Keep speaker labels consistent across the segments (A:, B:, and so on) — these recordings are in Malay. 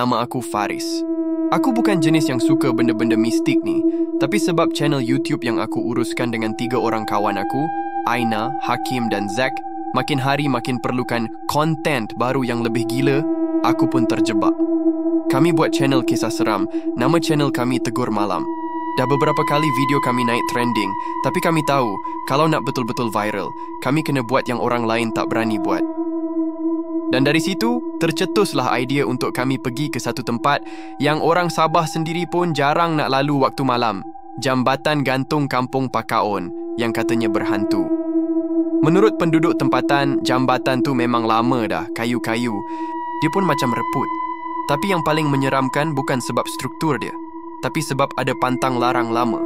A: nama aku Faris. Aku bukan jenis yang suka benda-benda mistik ni, tapi sebab channel YouTube yang aku uruskan dengan 3 orang kawan aku, Aina, Hakim dan Zack, makin hari makin perlukan konten baru yang lebih gila, aku pun terjebak. Kami buat channel kisah seram, nama channel kami Tegur Malam. Dah beberapa kali video kami naik trending, tapi kami tahu kalau nak betul-betul viral, kami kena buat yang orang lain tak berani buat. Dan dari situ, tercetuslah idea untuk kami pergi ke satu tempat yang orang Sabah sendiri pun jarang nak lalu waktu malam. Jambatan gantung Kampung Pakaon yang katanya berhantu. Menurut penduduk tempatan, jambatan tu memang lama dah, kayu-kayu. Dia pun macam reput. Tapi yang paling menyeramkan bukan sebab struktur dia, tapi sebab ada pantang larang lama.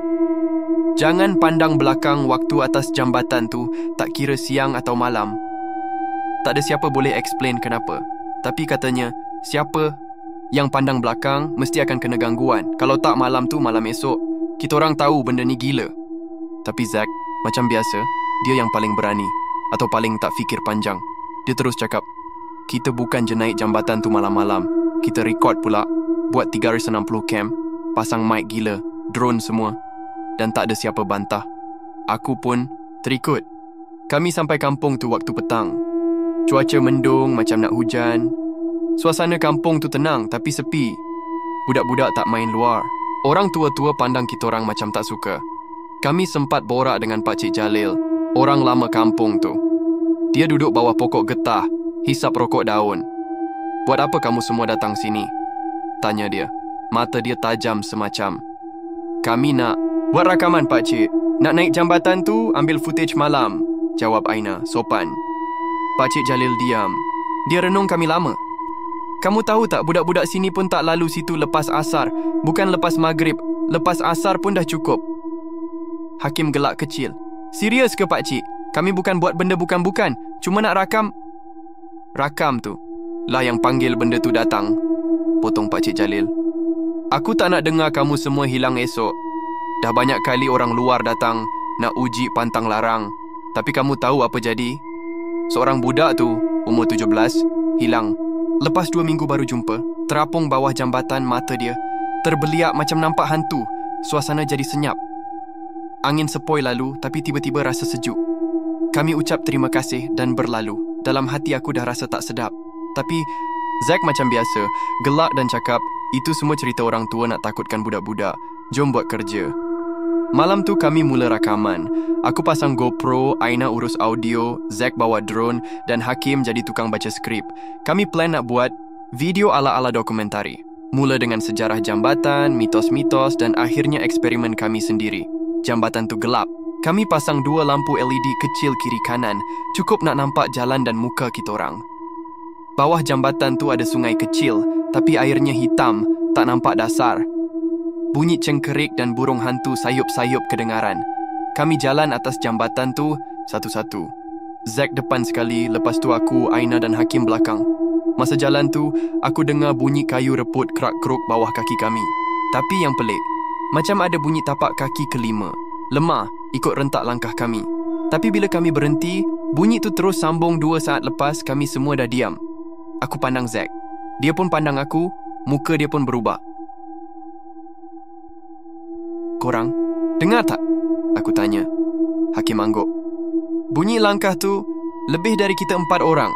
A: Jangan pandang belakang waktu atas jambatan tu, tak kira siang atau malam. Tak ada siapa boleh explain kenapa. Tapi katanya, siapa yang pandang belakang mesti akan kena gangguan. Kalau tak malam tu, malam esok. Kita orang tahu benda ni gila. Tapi Zack, macam biasa, dia yang paling berani. Atau paling tak fikir panjang. Dia terus cakap, kita bukan je naik jambatan tu malam-malam. Kita record pula, buat 360 cam, pasang mic gila, drone semua. Dan tak ada siapa bantah. Aku pun terikut. Kami sampai kampung tu waktu petang. Cuaca mendung macam nak hujan. Suasana kampung tu tenang tapi sepi. Budak-budak tak main luar. Orang tua-tua pandang kita orang macam tak suka. Kami sempat borak dengan Pakcik Jalil, orang lama kampung tu. Dia duduk bawah pokok getah, hisap rokok daun. Buat apa kamu semua datang sini? Tanya dia. Mata dia tajam semacam. Kami nak buat rakaman, Pakcik. Nak naik jambatan tu, ambil footage malam. Jawab Aina, sopan. Pakcik Jalil diam. Dia renung kami lama. Kamu tahu tak, budak-budak sini pun tak lalu situ lepas asar. Bukan lepas maghrib. Lepas asar pun dah cukup. Hakim gelak kecil. Serius ke Pakcik? Kami bukan buat benda bukan-bukan. Cuma nak rakam. Rakam tu lah yang panggil benda tu datang. Potong Pakcik Jalil. Aku tak nak dengar kamu semua hilang esok. Dah banyak kali orang luar datang nak uji pantang larang. Tapi kamu tahu apa jadi? Seorang budak tu, umur 17, hilang. Lepas 2 minggu baru jumpa. Terapung bawah jambatan, mata dia terbeliak macam nampak hantu. Suasana jadi senyap. Angin sepoi lalu, tapi tiba-tiba rasa sejuk. Kami ucap terima kasih dan berlalu. Dalam hati aku dah rasa tak sedap. Tapi Zack macam biasa, gelak dan cakap, itu semua cerita orang tua nak takutkan budak-budak. Jom buat kerja. Malam tu kami mula rakaman. Aku pasang GoPro, Aina urus audio, Zack bawa drone dan Hakim jadi tukang baca skrip. Kami plan nak buat video ala-ala dokumentari. Mula dengan sejarah jambatan, mitos-mitos dan akhirnya eksperimen kami sendiri. Jambatan tu gelap. Kami pasang 2 lampu LED kecil kiri kanan, cukup nak nampak jalan dan muka kita orang. Bawah jambatan tu ada sungai kecil, tapi airnya hitam, tak nampak dasar. Bunyi cengkerik dan burung hantu sayup-sayup kedengaran. Kami jalan atas jambatan tu satu-satu. Zack depan sekali, lepas tu aku, Aina dan Hakim belakang. Masa jalan tu, aku dengar bunyi kayu reput kerak-keruk bawah kaki kami. Tapi yang pelik, macam ada bunyi tapak kaki kelima. Lemah, ikut rentak langkah kami. Tapi bila kami berhenti, bunyi tu terus sambung 2 saat lepas, kami semua dah diam. Aku pandang Zack. Dia pun pandang aku, muka dia pun berubah. Korang dengar tak? Aku tanya. Hakim angguk. Bunyi langkah tu lebih dari kita 4 orang.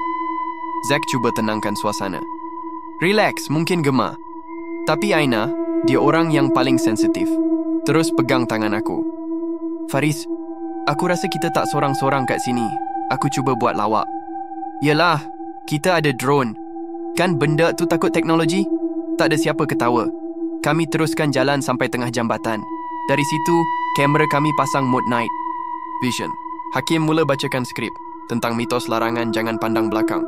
A: Zack cuba tenangkan suasana. Relax, mungkin gemar. Tapi Aina, dia orang yang paling sensitif. Terus pegang tangan aku. Faris, aku rasa kita tak sorang-sorang kat sini. Aku cuba buat lawak. Yelah, kita ada drone. Kan benda tu takut teknologi? Tak ada siapa ketawa. Kami teruskan jalan sampai tengah jambatan. Dari situ, kamera kami pasang mode night vision. Hakim mula bacakan skrip tentang mitos larangan jangan pandang belakang.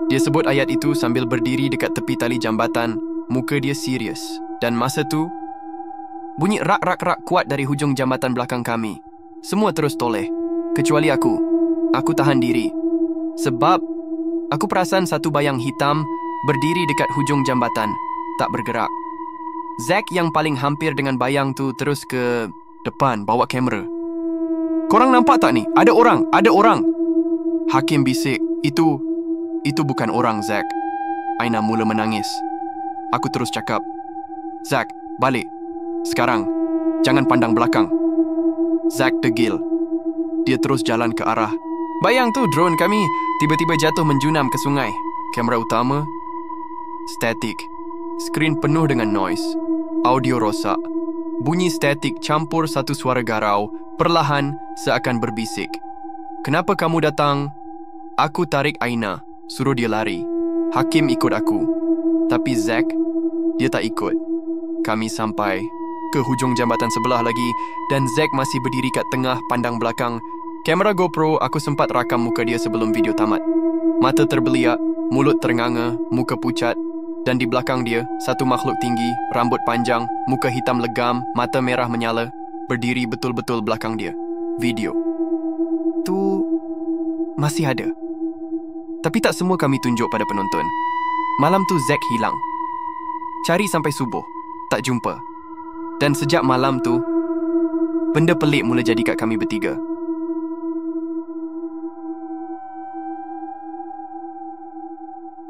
A: Dia sebut ayat itu sambil berdiri dekat tepi tali jambatan. Muka dia serius. Dan masa tu, bunyi rak-rak-rak kuat dari hujung jambatan belakang kami. Semua terus toleh. Kecuali aku. Aku tahan diri. Sebab, aku perasan satu bayang hitam berdiri dekat hujung jambatan. Tak bergerak. Zack yang paling hampir dengan bayang tu terus ke depan bawa kamera. Korang nampak tak ni? Ada orang, ada orang. Hakim bisik, itu bukan orang, Zack. Aina mula menangis. Aku terus cakap, "Zack, balik. Sekarang, jangan pandang belakang." Zack degil. Dia terus jalan ke arah. Bayang tu drone kami tiba-tiba jatuh menjunam ke sungai. Kamera utama statik. Skrin penuh dengan noise. Audio rosak. Bunyi statik campur satu suara garau, perlahan seakan berbisik. "Kenapa kamu datang?" Aku tarik Aina, suruh dia lari. Hakim ikut aku. Tapi Zack, dia tak ikut. Kami sampai ke hujung jambatan sebelah lagi dan Zack masih berdiri kat tengah pandang belakang. Kamera GoPro, aku sempat rakam muka dia sebelum video tamat. Mata terbeliak, mulut ternganga, muka pucat. Dan di belakang dia, satu makhluk tinggi, rambut panjang, muka hitam legam, mata merah menyala, berdiri betul-betul belakang dia. Video tu masih ada. Tapi tak semua kami tunjuk pada penonton. Malam tu Zack hilang. Cari sampai subuh, tak jumpa. Dan sejak malam tu, benda pelik mula jadi kat kami bertiga.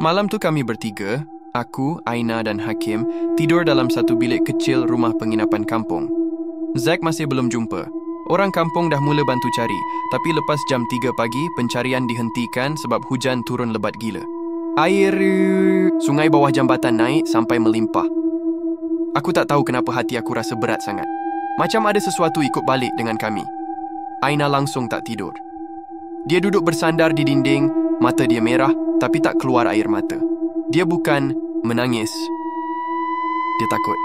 A: Malam tu kami bertiga, aku, Aina dan Hakim, tidur dalam satu bilik kecil rumah penginapan kampung. Zack masih belum jumpa. Orang kampung dah mula bantu cari, tapi lepas jam 3 pagi, pencarian dihentikan sebab hujan turun lebat gila. Air sungai bawah jambatan naik sampai melimpah. Aku tak tahu kenapa hati aku rasa berat sangat. Macam ada sesuatu ikut balik dengan kami. Aina langsung tak tidur. Dia duduk bersandar di dinding, mata dia merah tapi tak keluar air mata. Dia bukan menangis. Dia takut.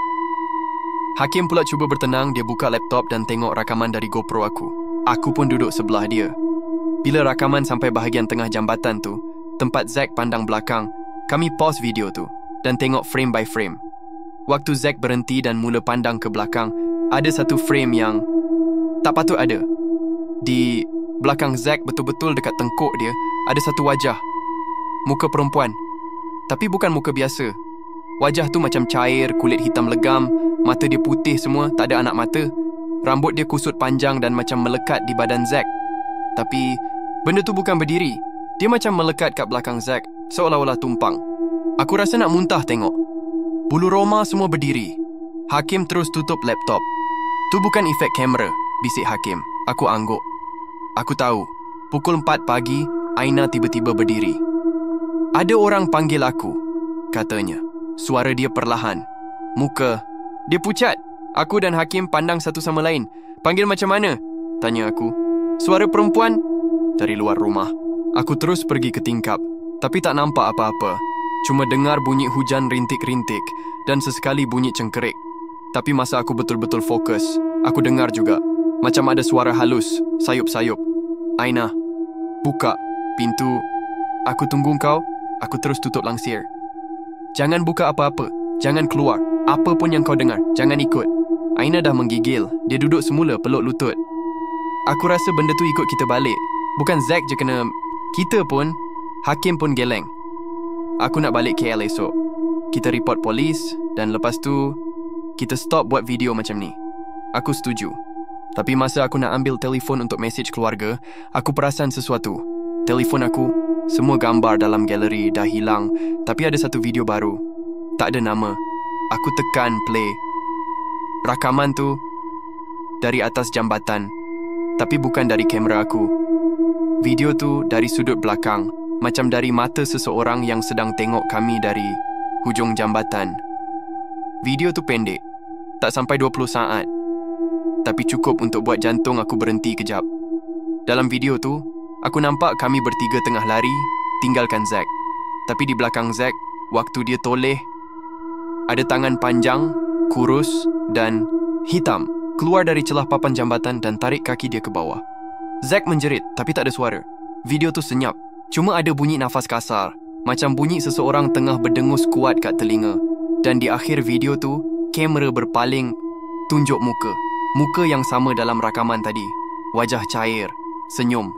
A: Hakim pula cuba bertenang, dia buka laptop dan tengok rakaman dari GoPro aku. Aku pun duduk sebelah dia. Bila rakaman sampai bahagian tengah jambatan tu, tempat Zack pandang belakang, kami pause video tu dan tengok frame by frame. Waktu Zack berhenti dan mula pandang ke belakang, ada satu frame yang tak patut ada. Di belakang Zack, betul-betul dekat tengkuk dia, ada satu wajah. Muka perempuan. Tapi bukan muka biasa. Wajah tu macam cair, kulit hitam legam, mata dia putih semua, tak ada anak mata. Rambut dia kusut panjang dan macam melekat di badan Zack. Tapi benda tu bukan berdiri. Dia macam melekat kat belakang Zack, seolah-olah tumpang. Aku rasa nak muntah tengok. Bulu roma semua berdiri. Hakim terus tutup laptop. Tu bukan efek kamera, bisik Hakim. Aku angguk. Aku tahu. Pukul 4 pagi, Aina tiba-tiba berdiri. "Ada orang panggil aku," katanya. Suara dia perlahan. Muka dia pucat. Aku dan Hakim pandang satu sama lain. "Panggil macam mana?" tanya aku. "Suara perempuan?" dari luar rumah. Aku terus pergi ke tingkap, tapi tak nampak apa-apa. Cuma dengar bunyi hujan rintik-rintik dan sesekali bunyi cengkerik. Tapi masa aku betul-betul fokus, aku dengar juga macam ada suara halus, sayup-sayup. "Aina, buka pintu. Aku tunggu kau." Aku terus tutup langsir. "Jangan buka apa-apa. Jangan keluar. Apa pun yang kau dengar, jangan ikut." Aina dah menggigil. Dia duduk semula peluk lutut. Aku rasa benda tu ikut kita balik. Bukan Zack je kena, kita pun. Hakim pun geleng. Aku nak balik KL esok. Kita report polis dan lepas tu kita stop buat video macam ni. Aku setuju. Tapi masa aku nak ambil telefon untuk mesej keluarga, aku perasan sesuatu. Telefon aku, semua gambar dalam galeri dah hilang, tapi ada satu video baru. Tak ada nama. Aku tekan play. Rakaman tu dari atas jambatan, tapi bukan dari kamera aku. Video tu dari sudut belakang, macam dari mata seseorang yang sedang tengok kami dari hujung jambatan. Video tu pendek, tak sampai 20 saat, tapi cukup untuk buat jantung aku berhenti kejap. Dalam video tu, aku nampak kami bertiga tengah lari, tinggalkan Zack. Tapi di belakang Zack, waktu dia toleh, ada tangan panjang, kurus dan hitam keluar dari celah papan jambatan dan tarik kaki dia ke bawah. Zack menjerit, tapi tak ada suara. Video tu senyap. Cuma ada bunyi nafas kasar, macam bunyi seseorang tengah berdengus kuat kat telinga. Dan di akhir video tu, kamera berpaling, tunjuk muka. Muka yang sama dalam rakaman tadi. Wajah cair, senyum.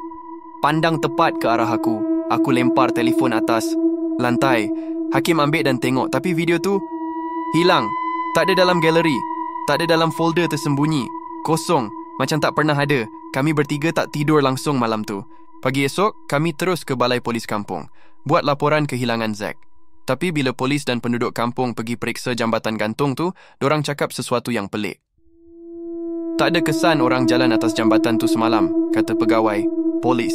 A: Pandang tepat ke arah aku. Aku lempar telefon atas lantai. Hakim ambil dan tengok, tapi video tu hilang. Tak ada dalam galeri. Tak ada dalam folder tersembunyi. Kosong, macam tak pernah ada. Kami bertiga tak tidur langsung malam tu. Pagi esok, kami terus ke balai polis kampung, buat laporan kehilangan Zack. Tapi bila polis dan penduduk kampung pergi periksa jambatan gantung tu, dorang cakap sesuatu yang pelik. Tak ada kesan orang jalan atas jambatan tu semalam, kata pegawai polis.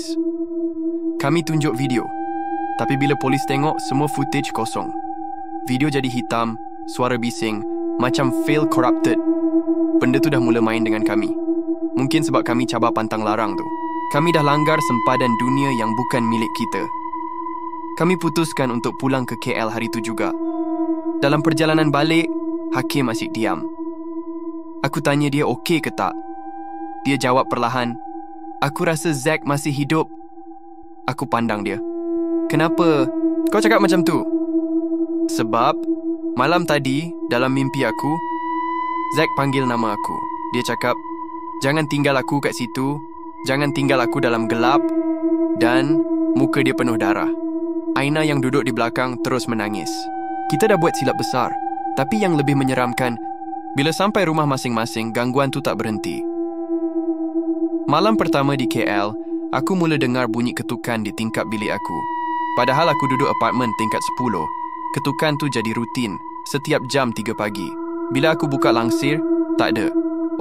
A: Kami tunjuk video. Tapi bila polis tengok, semua footage kosong. Video jadi hitam, suara bising, macam fail corrupted. Benda tu dah mula main dengan kami. Mungkin sebab kami cabar pantang larang tu. Kami dah langgar sempadan dunia yang bukan milik kita. Kami putuskan untuk pulang ke KL hari tu juga. Dalam perjalanan balik, Hakim asyik diam. Aku tanya dia okey ke tak. Dia jawab perlahan, "Aku rasa Zack masih hidup." Aku pandang dia. "Kenapa kau cakap macam tu?" "Sebab malam tadi dalam mimpi aku, Zack panggil nama aku. Dia cakap, 'Jangan tinggal aku kat situ, jangan tinggal aku dalam gelap,' dan muka dia penuh darah. Aina yang duduk di belakang terus menangis. Kita dah buat silap besar. Tapi yang lebih menyeramkan, bila sampai rumah masing-masing, gangguan tu tak berhenti. Malam pertama di KL, aku mula dengar bunyi ketukan di tingkap bilik aku. Padahal aku duduk apartmen tingkat 10, ketukan tu jadi rutin setiap jam 3 pagi. Bila aku buka langsir, tak ada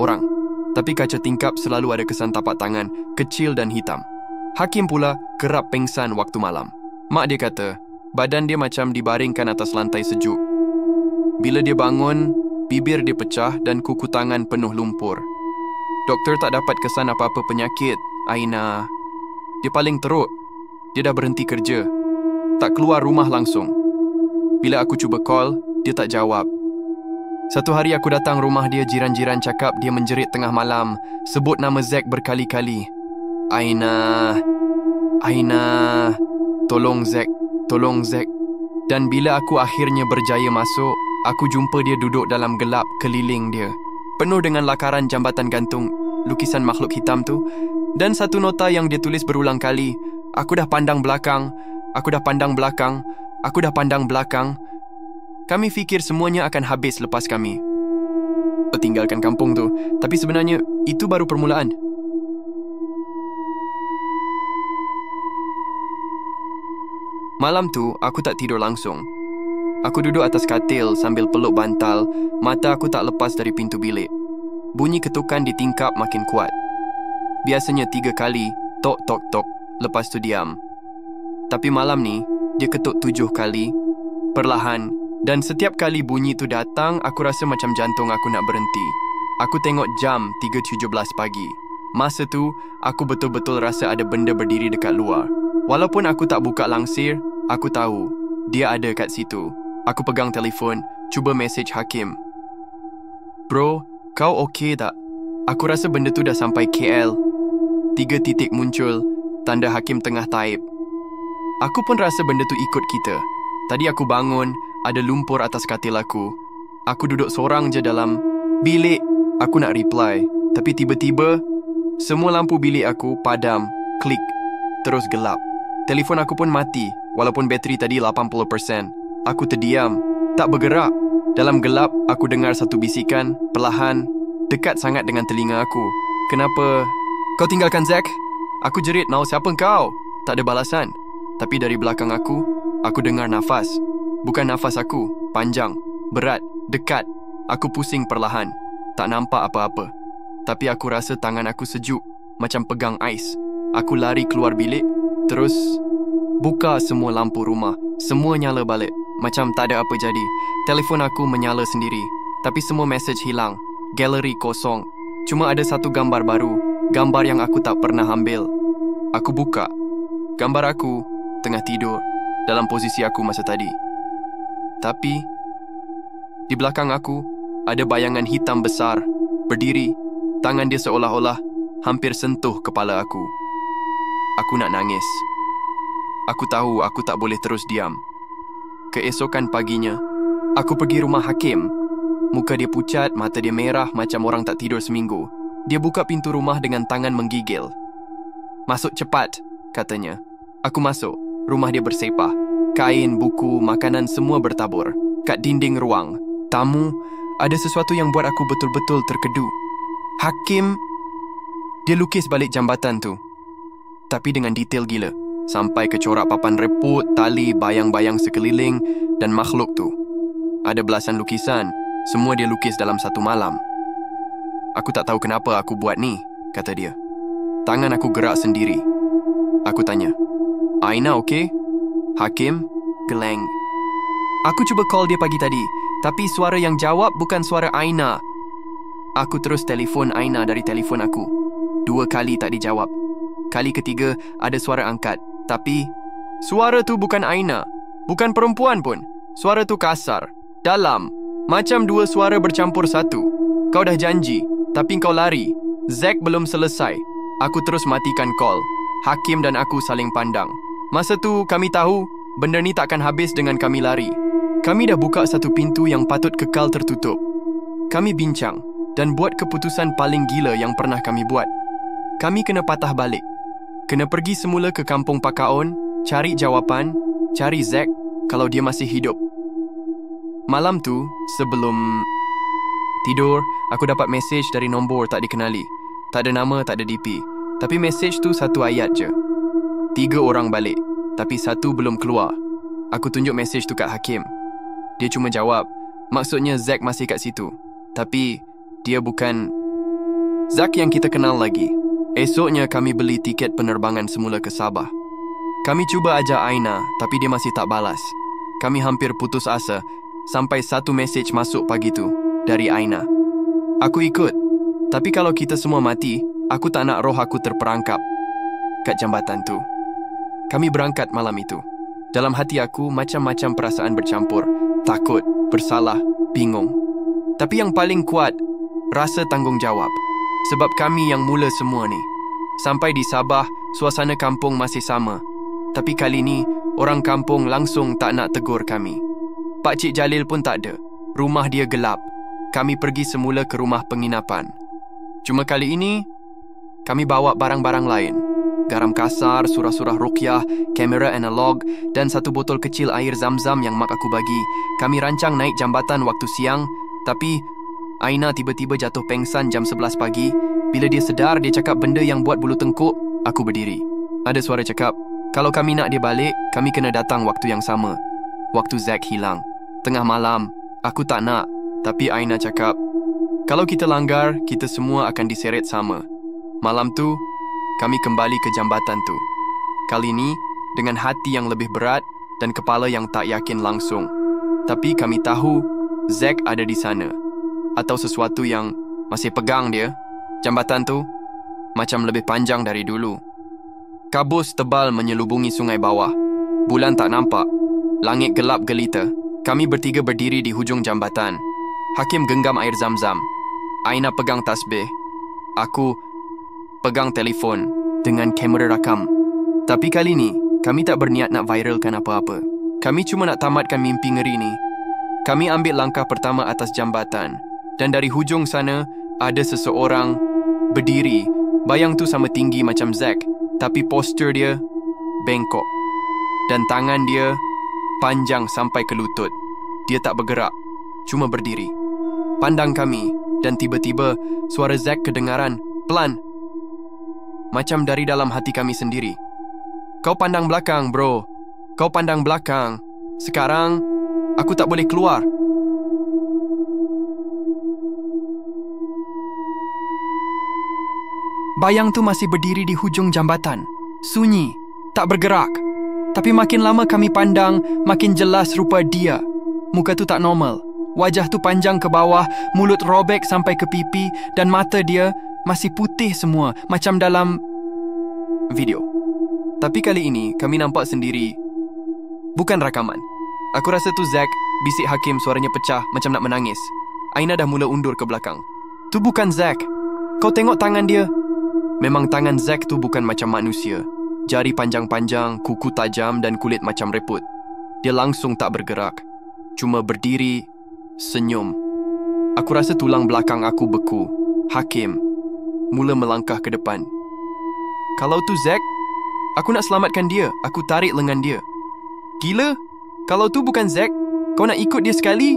A: orang. Tapi kaca tingkap selalu ada kesan tapak tangan, kecil dan hitam. Hakim pula kerap pengsan waktu malam. Mak dia kata, badan dia macam dibaringkan atas lantai sejuk. Bila dia bangun, bibir dia pecah dan kuku tangan penuh lumpur. Doktor tak dapat kesan apa-apa penyakit, Aina. Dia paling teruk. Dia dah berhenti kerja. Tak keluar rumah langsung. Bila aku cuba call, dia tak jawab. Satu hari aku datang rumah dia, jiran-jiran cakap dia menjerit tengah malam, sebut nama Zack berkali-kali. Aina, tolong Zack, tolong Zack. Dan bila aku akhirnya berjaya masuk, aku jumpa dia duduk dalam gelap keliling dia. Penuh dengan lakaran jambatan gantung, lukisan makhluk hitam tu. Dan satu nota yang dia tulis berulang kali, "Aku dah pandang belakang, aku dah pandang belakang, aku dah pandang belakang." Kami fikir semuanya akan habis lepas kami tinggalkan kampung tu. Tapi sebenarnya, itu baru permulaan. Malam tu, aku tak tidur langsung. Aku duduk atas katil sambil peluk bantal, mata aku tak lepas dari pintu bilik. Bunyi ketukan di tingkap makin kuat. Biasanya 3 kali, tok tok tok, lepas tu diam. Tapi malam ni, dia ketuk 7 kali, perlahan, dan setiap kali bunyi tu datang, aku rasa macam jantung aku nak berhenti. Aku tengok jam 3.17 pagi. Masa tu, aku betul-betul rasa ada benda berdiri dekat luar. Walaupun aku tak buka langsir, aku tahu dia ada kat situ. Aku pegang telefon, cuba mesej Hakim. "Bro, kau okey tak? Aku rasa benda tu dah sampai KL." 3 titik muncul, tanda Hakim tengah type. Aku pun rasa benda tu ikut kita. Tadi aku bangun, ada lumpur atas katil aku. Aku duduk seorang je dalam bilik. Aku nak reply, tapi tiba-tiba semua lampu bilik aku padam, klik, terus gelap. Telefon aku pun mati, walaupun bateri tadi 80%. Aku terdiam, tak bergerak. Dalam gelap, aku dengar satu bisikan, perlahan, dekat sangat dengan telinga aku. "Kenapa kau tinggalkan Zack?" Aku jerit, "Nau, siapa kau?" Tak ada balasan. Tapi dari belakang aku dengar nafas. Bukan nafas aku, panjang, berat, dekat. Aku pusing perlahan. Tak nampak apa-apa. Tapi aku rasa tangan aku sejuk, macam pegang ais. Aku lari keluar bilik, terus buka semua lampu rumah. Semua nyala balik, macam tak ada apa jadi. Telefon aku menyala sendiri, tapi semua mesej hilang. Galeri kosong. Cuma ada satu gambar baru, gambar yang aku tak pernah ambil. Aku buka. Gambar aku tengah tidur dalam posisi aku masa tadi. Tapi di belakang aku ada bayangan hitam besar berdiri. Tangan dia seolah-olah hampir sentuh kepala aku. Aku nak nangis. Aku tahu aku tak boleh terus diam. Keesokan paginya, aku pergi rumah Hakim. Muka dia pucat, mata dia merah macam orang tak tidur seminggu. Dia buka pintu rumah dengan tangan menggigil. "Masuk cepat," katanya. Aku masuk. Rumah dia bersepah. Kain, buku, makanan semua bertabur. Kat dinding ruang, tamu, ada sesuatu yang buat aku betul-betul terkedu. Hakim, dia lukis balik jambatan tu. Tapi dengan detail gila. sampai ke corak papan reput, tali, bayang-bayang sekeliling dan makhluk tu. Ada belasan lukisan, semua dia lukis dalam satu malam. Aku tak tahu kenapa aku buat ni, kata dia. Tangan aku gerak sendiri. Aku tanya, Aina okey? Hakim geleng. Aku cuba call dia pagi tadi, tapi suara yang jawab bukan suara Aina. Aku terus telefon Aina dari telefon aku. 2 kali tak dijawab. Kali ketiga ada suara angkat, tapi suara tu bukan Aina. Bukan perempuan pun. Suara tu kasar, dalam, macam 2 suara bercampur satu. Kau dah janji, tapi kau lari. Zack belum selesai. Aku terus matikan call. Hakim dan aku saling pandang. Masa tu kami tahu benda ni takkan habis dengan kami lari. Kami dah buka satu pintu yang patut kekal tertutup. Kami bincang dan buat keputusan paling gila yang pernah kami buat. Kami kena patah balik. Kena pergi semula ke kampung Pakaon, cari jawapan, cari Zack kalau dia masih hidup. Malam tu, sebelum tidur, aku dapat mesej dari nombor tak dikenali. Tak ada nama, tak ada DP. Tapi mesej tu satu ayat je. 3 orang balik, tapi 1 belum keluar. Aku tunjuk mesej tu kat Hakim. Dia cuma jawab, maksudnya Zack masih kat situ. Tapi, dia bukan Zack yang kita kenal lagi. Esoknya kami beli tiket penerbangan semula ke Sabah. Kami cuba ajak Aina, tapi dia masih tak balas. Kami hampir putus asa, sampai satu mesej masuk pagi tu, dari Aina. Aku ikut, tapi kalau kita semua mati, aku tak nak roh aku terperangkap kat jambatan tu. Kami berangkat malam itu. Dalam hati aku, macam-macam perasaan bercampur. Takut, bersalah, bingung. Tapi yang paling kuat, rasa tanggungjawab. Sebab kami yang mula semua ni. Sampai di Sabah, suasana kampung masih sama. Tapi kali ni, orang kampung langsung tak nak tegur kami. Pak Cik Jalil pun tak ada. Rumah dia gelap. Kami pergi semula ke rumah penginapan. Cuma kali ini, kami bawa barang-barang lain. Garam kasar, surah-surah ruqyah, kamera analog dan 1 botol kecil air zam-zam yang mak aku bagi. Kami rancang naik jambatan waktu siang, tapi Aina tiba-tiba jatuh pengsan jam 11 pagi. Bila dia sedar, dia cakap benda yang buat bulu tengkuk. Aku berdiri. Ada suara cakap, kalau kami nak dia balik, kami kena datang waktu yang sama. Waktu Zack hilang. Tengah malam. Aku tak nak. Tapi Aina cakap, kalau kita langgar, kita semua akan diseret sama. Malam tu, kami kembali ke jambatan tu. Kali ni, dengan hati yang lebih berat dan kepala yang tak yakin langsung. Tapi kami tahu, Zack ada di sana. Atau sesuatu yang masih pegang dia. Jambatan tu macam lebih panjang dari dulu. Kabus tebal menyelubungi sungai bawah. Bulan tak nampak. Langit gelap gelita. Kami bertiga berdiri di hujung jambatan. Hakim genggam air zam-zam. Aina pegang tasbih. Aku pegang telefon dengan kamera rakam. Tapi kali ni, kami tak berniat nak viralkan apa-apa. Kami cuma nak tamatkan mimpi ngeri ni. Kami ambil langkah pertama atas jambatan. Dan dari hujung sana, ada seseorang berdiri. Bayang tu sama tinggi macam Zack, tapi postur dia bengkok. Dan tangan dia panjang sampai ke lutut. Dia tak bergerak, cuma berdiri. Pandang kami, dan tiba-tiba suara Zack kedengaran, pelan. Macam dari dalam hati kami sendiri. Kau pandang belakang, bro. Kau pandang belakang. Sekarang, aku tak boleh keluar. Bayang tu masih berdiri di hujung jambatan. Sunyi, tak bergerak. Tapi makin lama kami pandang, makin jelas rupa dia. Muka tu tak normal. Wajah tu panjang ke bawah, mulut robek sampai ke pipi dan mata dia masih putih semua macam dalam video. Tapi kali ini kami nampak sendiri. Bukan rakaman. Aku rasa tu Zack, bisik Hakim suaranya pecah macam nak menangis. Aina dah mula undur ke belakang. Tu bukan Zack. Kau tengok tangan dia. Memang tangan Zack tu bukan macam manusia. Jari panjang-panjang, kuku tajam dan kulit macam reput. Dia langsung tak bergerak. Cuma berdiri, senyum. Aku rasa tulang belakang aku beku. Hakim mula melangkah ke depan. Kalau tu Zack, aku nak selamatkan dia. Aku tarik lengan dia. Gila? Kalau tu bukan Zack, kau nak ikut dia sekali?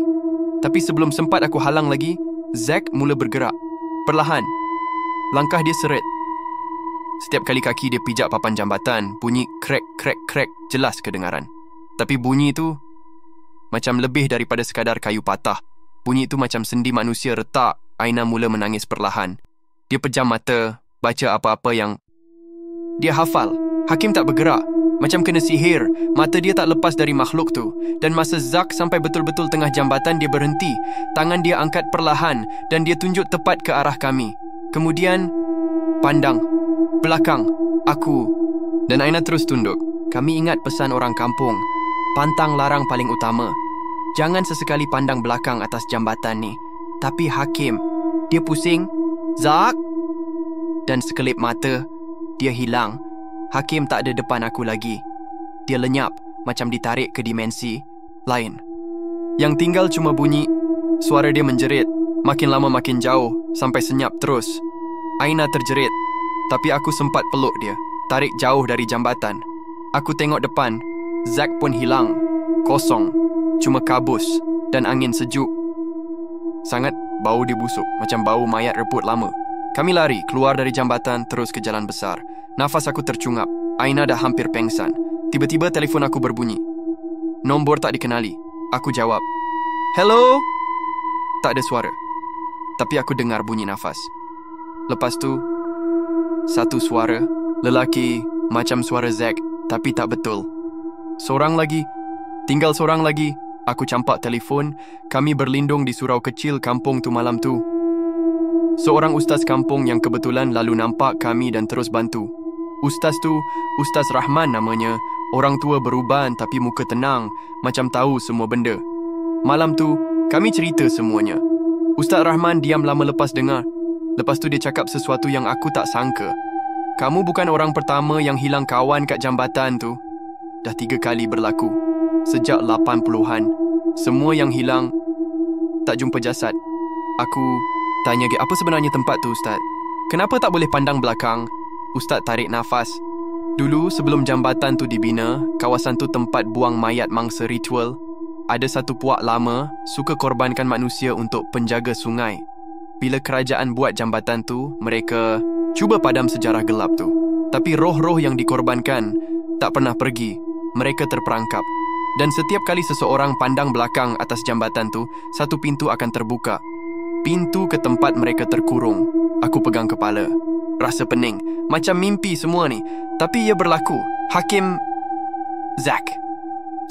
A: Tapi sebelum sempat aku halang lagi, Zack mula bergerak. Perlahan. Langkah dia seret. Setiap kali kaki dia pijak papan jambatan, bunyi krek, krek, krek jelas kedengaran. Tapi bunyi itu macam lebih daripada sekadar kayu patah. Bunyi itu macam sendi manusia retak. Aina mula menangis perlahan. Dia pejam mata, baca apa-apa yang dia hafal. Hakim tak bergerak. Macam kena sihir, mata dia tak lepas dari makhluk tu. Dan masa Zack sampai betul-betul tengah jambatan, dia berhenti. Tangan dia angkat perlahan dan dia tunjuk tepat ke arah kami. Kemudian, pandang, belakang, aku. Dan Aina terus tunduk. Kami ingat pesan orang kampung. Pantang larang paling utama. Jangan sesekali pandang belakang atas jambatan ni. Tapi Hakim, dia pusing. Zack! Dan sekelip mata, dia hilang. Hakim tak ada depan aku lagi. Dia lenyap, macam ditarik ke dimensi lain. Yang tinggal cuma bunyi. Suara dia menjerit, makin lama makin jauh, sampai senyap terus. Aina terjerit, tapi aku sempat peluk dia, tarik jauh dari jambatan. Aku tengok depan, Zack pun hilang. Kosong, cuma kabus dan angin sejuk. Sangat bau dia busuk, macam bau mayat rebut lama. Kami lari, keluar dari jambatan, terus ke jalan besar. Nafas aku tercungap. Aina dah hampir pengsan. Tiba-tiba telefon aku berbunyi. Nombor tak dikenali. Aku jawab. Hello? Tak ada suara. Tapi aku dengar bunyi nafas. Lepas tu, satu suara. Lelaki, macam suara Zack, tapi tak betul. Seorang lagi. Tinggal seorang lagi. Aku campak telefon. Kami berlindung di surau kecil kampung tu malam tu. Seorang ustaz kampung yang kebetulan lalu nampak kami dan terus bantu. Ustaz tu, Ustaz Rahman namanya. Orang tua beruban tapi muka tenang, macam tahu semua benda. Malam tu, kami cerita semuanya. Ustaz Rahman diam lama lepas dengar. Lepas tu dia cakap sesuatu yang aku tak sangka. Kamu bukan orang pertama yang hilang kawan kat jambatan tu. Dah 3 kali berlaku. Sejak 80-an. Semua yang hilang, tak jumpa jasad. Aku tanya dia, apa sebenarnya tempat tu, Ustaz? Kenapa tak boleh pandang belakang? Ustaz tarik nafas. Dulu sebelum jambatan tu dibina, kawasan tu tempat buang mayat mangsa ritual. Ada satu puak lama suka korbankan manusia untuk penjaga sungai. Bila kerajaan buat jambatan tu, mereka cuba padam sejarah gelap tu. Tapi roh-roh yang dikorbankan tak pernah pergi. Mereka terperangkap. Dan setiap kali seseorang pandang belakang atas jambatan tu, satu pintu akan terbuka. Pintu ke tempat mereka terkurung. Aku pegang kepala. Rasa pening. Macam mimpi semua ni. Tapi ia berlaku. Hakim... Zack.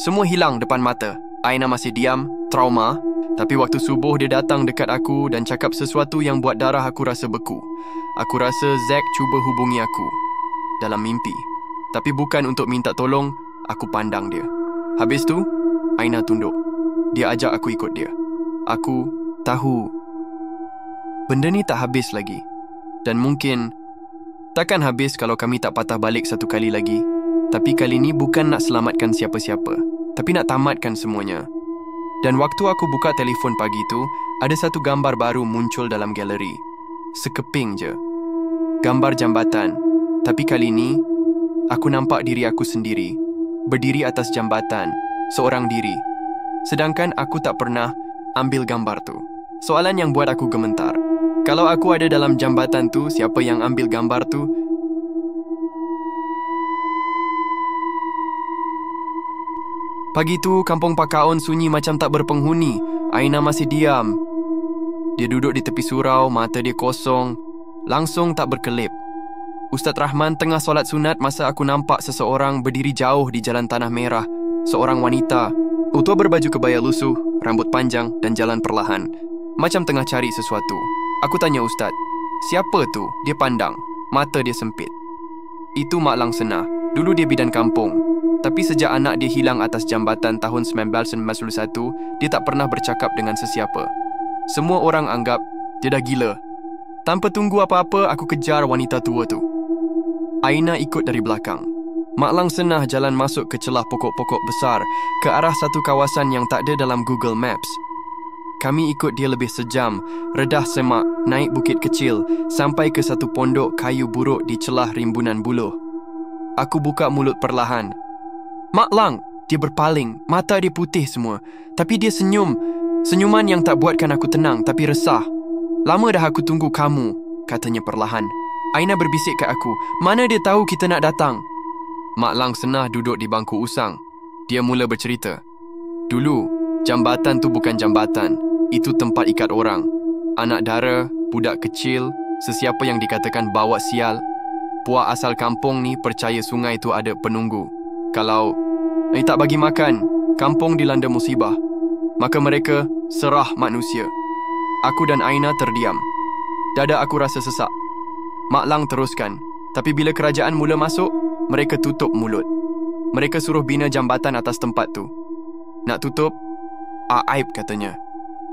A: Semua hilang depan mata. Aina masih diam, trauma. Tapi waktu subuh dia datang dekat aku dan cakap sesuatu yang buat darah aku rasa beku. Aku rasa Zack cuba hubungi aku. Dalam mimpi. Tapi bukan untuk minta tolong, aku pandang dia. Habis tu, Aina tunduk. Dia ajak aku ikut dia. Aku tahu benda ni tak habis lagi. Dan mungkin takkan habis kalau kami tak patah balik satu kali lagi. Tapi kali ni bukan nak selamatkan siapa-siapa, tapi nak tamatkan semuanya. Dan waktu aku buka telefon pagi tu, ada satu gambar baru muncul dalam galeri. Sekeping je. Gambar jambatan. Tapi kali ni, aku nampak diri aku sendiri. Berdiri atas jambatan. Seorang diri. Sedangkan aku tak pernah ambil gambar tu. Soalan yang buat aku gementar. Kalau aku ada dalam jambatan tu, siapa yang ambil gambar tu? Pagi tu, kampung Pakaon sunyi macam tak berpenghuni. Aina masih diam. Dia duduk di tepi surau, mata dia kosong. Langsung tak berkelip. Ustaz Rahman tengah solat sunat masa aku nampak seseorang berdiri jauh di Jalan Tanah Merah. Seorang wanita. Utua berbaju kebaya lusuh, rambut panjang dan jalan perlahan. Macam tengah cari sesuatu. Aku tanya Ustaz, siapa tu? Dia pandang. Mata dia sempit. Itu Mak Lang Senah. Dulu dia bidan kampung. Tapi sejak anak dia hilang atas jambatan tahun 1991, dia tak pernah bercakap dengan sesiapa. Semua orang anggap dia dah gila. Tanpa tunggu apa-apa, aku kejar wanita tua tu. Aina ikut dari belakang. Mak Lang Senah jalan masuk ke celah pokok-pokok besar ke arah satu kawasan yang tak ada dalam Google Maps. Kami ikut dia lebih sejam, redah semak, naik bukit kecil, sampai ke satu pondok kayu buruk di celah rimbunan buluh. Aku buka mulut perlahan. Mak Lang! Dia berpaling, mata dia putih semua. Tapi dia senyum. Senyuman yang tak buatkan aku tenang, tapi resah. Lama dah aku tunggu kamu, katanya perlahan. Aina berbisik kat aku, mana dia tahu kita nak datang? Mak Lang senah duduk di bangku usang. Dia mula bercerita. Dulu, jambatan tu bukan jambatan. Itu tempat ikat orang. Anak dara, budak kecil, sesiapa yang dikatakan bawa sial. Puak asal kampung ni percaya sungai tu ada penunggu. Kalau tak bagi makan, kampung dilanda musibah. Maka mereka serah manusia. Aku dan Aina terdiam. Dada aku rasa sesak. Mak Lang teruskan. Tapi bila kerajaan mula masuk, mereka tutup mulut. Mereka suruh bina jambatan atas tempat tu. Nak tutup, aib katanya.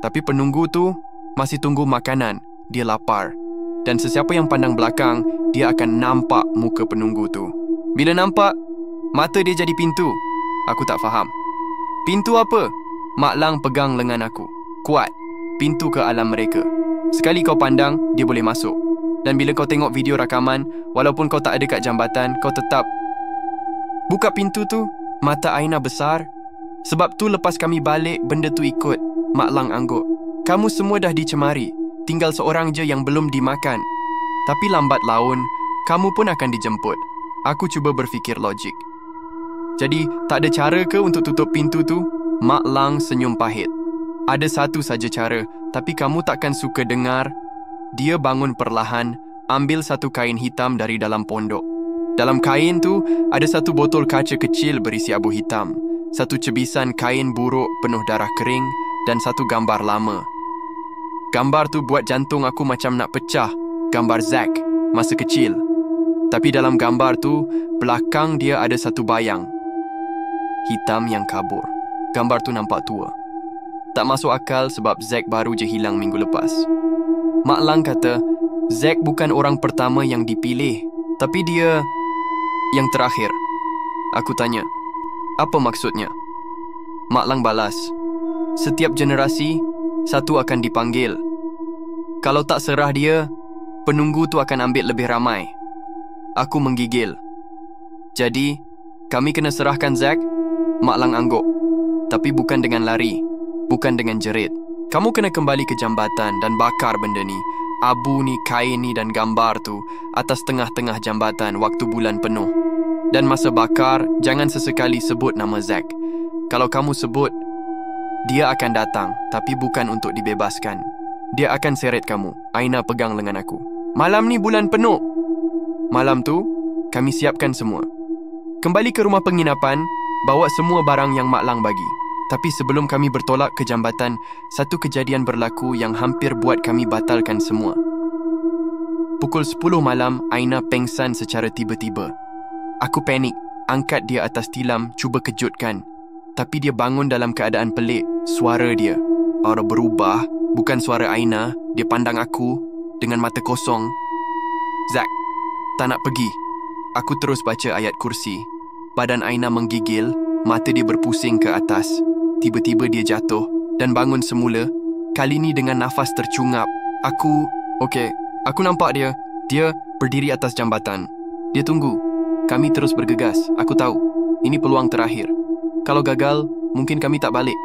A: Tapi penunggu tu masih tunggu makanan. Dia lapar. Dan sesiapa yang pandang belakang, dia akan nampak muka penunggu tu. Bila nampak, mata dia jadi pintu. Aku tak faham. Pintu apa? Mak Lang pegang lengan aku. Kuat. Pintu ke alam mereka. Sekali kau pandang, dia boleh masuk. Dan bila kau tengok video rakaman, walaupun kau tak ada kat jambatan, kau tetap buka pintu tu. Mata Aina besar. Sebab tu lepas kami balik, benda tu ikut. Mak Lang angguk. Kamu semua dah dicemari. Tinggal seorang je yang belum dimakan. Tapi lambat laun, kamu pun akan dijemput. Aku cuba berfikir logik. Jadi, tak ada cara ke untuk tutup pintu tu? Mak Lang senyum pahit. Ada satu saja cara, tapi kamu takkan suka dengar. Dia bangun perlahan, ambil satu kain hitam dari dalam pondok. Dalam kain tu, ada satu botol kaca kecil berisi abu hitam, satu cebisan kain buruk penuh darah kering, dan satu gambar lama. Gambar tu buat jantung aku macam nak pecah. Gambar Zack, masa kecil. Tapi dalam gambar tu, belakang dia ada satu bayang. Hitam yang kabur. Gambar tu nampak tua. Tak masuk akal sebab Zack baru je hilang minggu lepas. Mak Lang kata, Zack bukan orang pertama yang dipilih, tapi dia yang terakhir. Aku tanya, apa maksudnya? Mak Lang balas, setiap generasi, satu akan dipanggil. Kalau tak serah dia, penunggu tu akan ambil lebih ramai. Aku menggigil. Jadi, kami kena serahkan Zack? Mak Lang angguk. Tapi bukan dengan lari. Bukan dengan jerit. Kamu kena kembali ke jambatan dan bakar benda ni. Abu ni, kain ni dan gambar tu atas tengah-tengah jambatan waktu bulan penuh. Dan masa bakar, jangan sesekali sebut nama Zack. Kalau kamu sebut, dia akan datang, tapi bukan untuk dibebaskan. Dia akan seret kamu. Aina pegang lengan aku. Malam ni bulan penuh. Malam tu, kami siapkan semua. Kembali ke rumah penginapan, bawa semua barang yang Mak Lang bagi. Tapi sebelum kami bertolak ke jambatan, satu kejadian berlaku yang hampir buat kami batalkan semua. Pukul 10 malam, Aina pengsan secara tiba-tiba. Aku panik, angkat dia atas tilam, cuba kejutkan. Tapi dia bangun dalam keadaan pelik. Suara dia berubah. Bukan suara Aina. Dia pandang aku dengan mata kosong. Zack, tak nak pergi. Aku terus baca ayat kursi. Badan Aina menggigil. Mata dia berpusing ke atas. Tiba-tiba dia jatuh dan bangun semula. Kali ni dengan nafas tercungap. Aku nampak dia. Dia berdiri atas jambatan. Dia tunggu. Kami terus bergegas. Aku tahu, ini peluang terakhir. Kalau gagal, mungkin kami tak balik.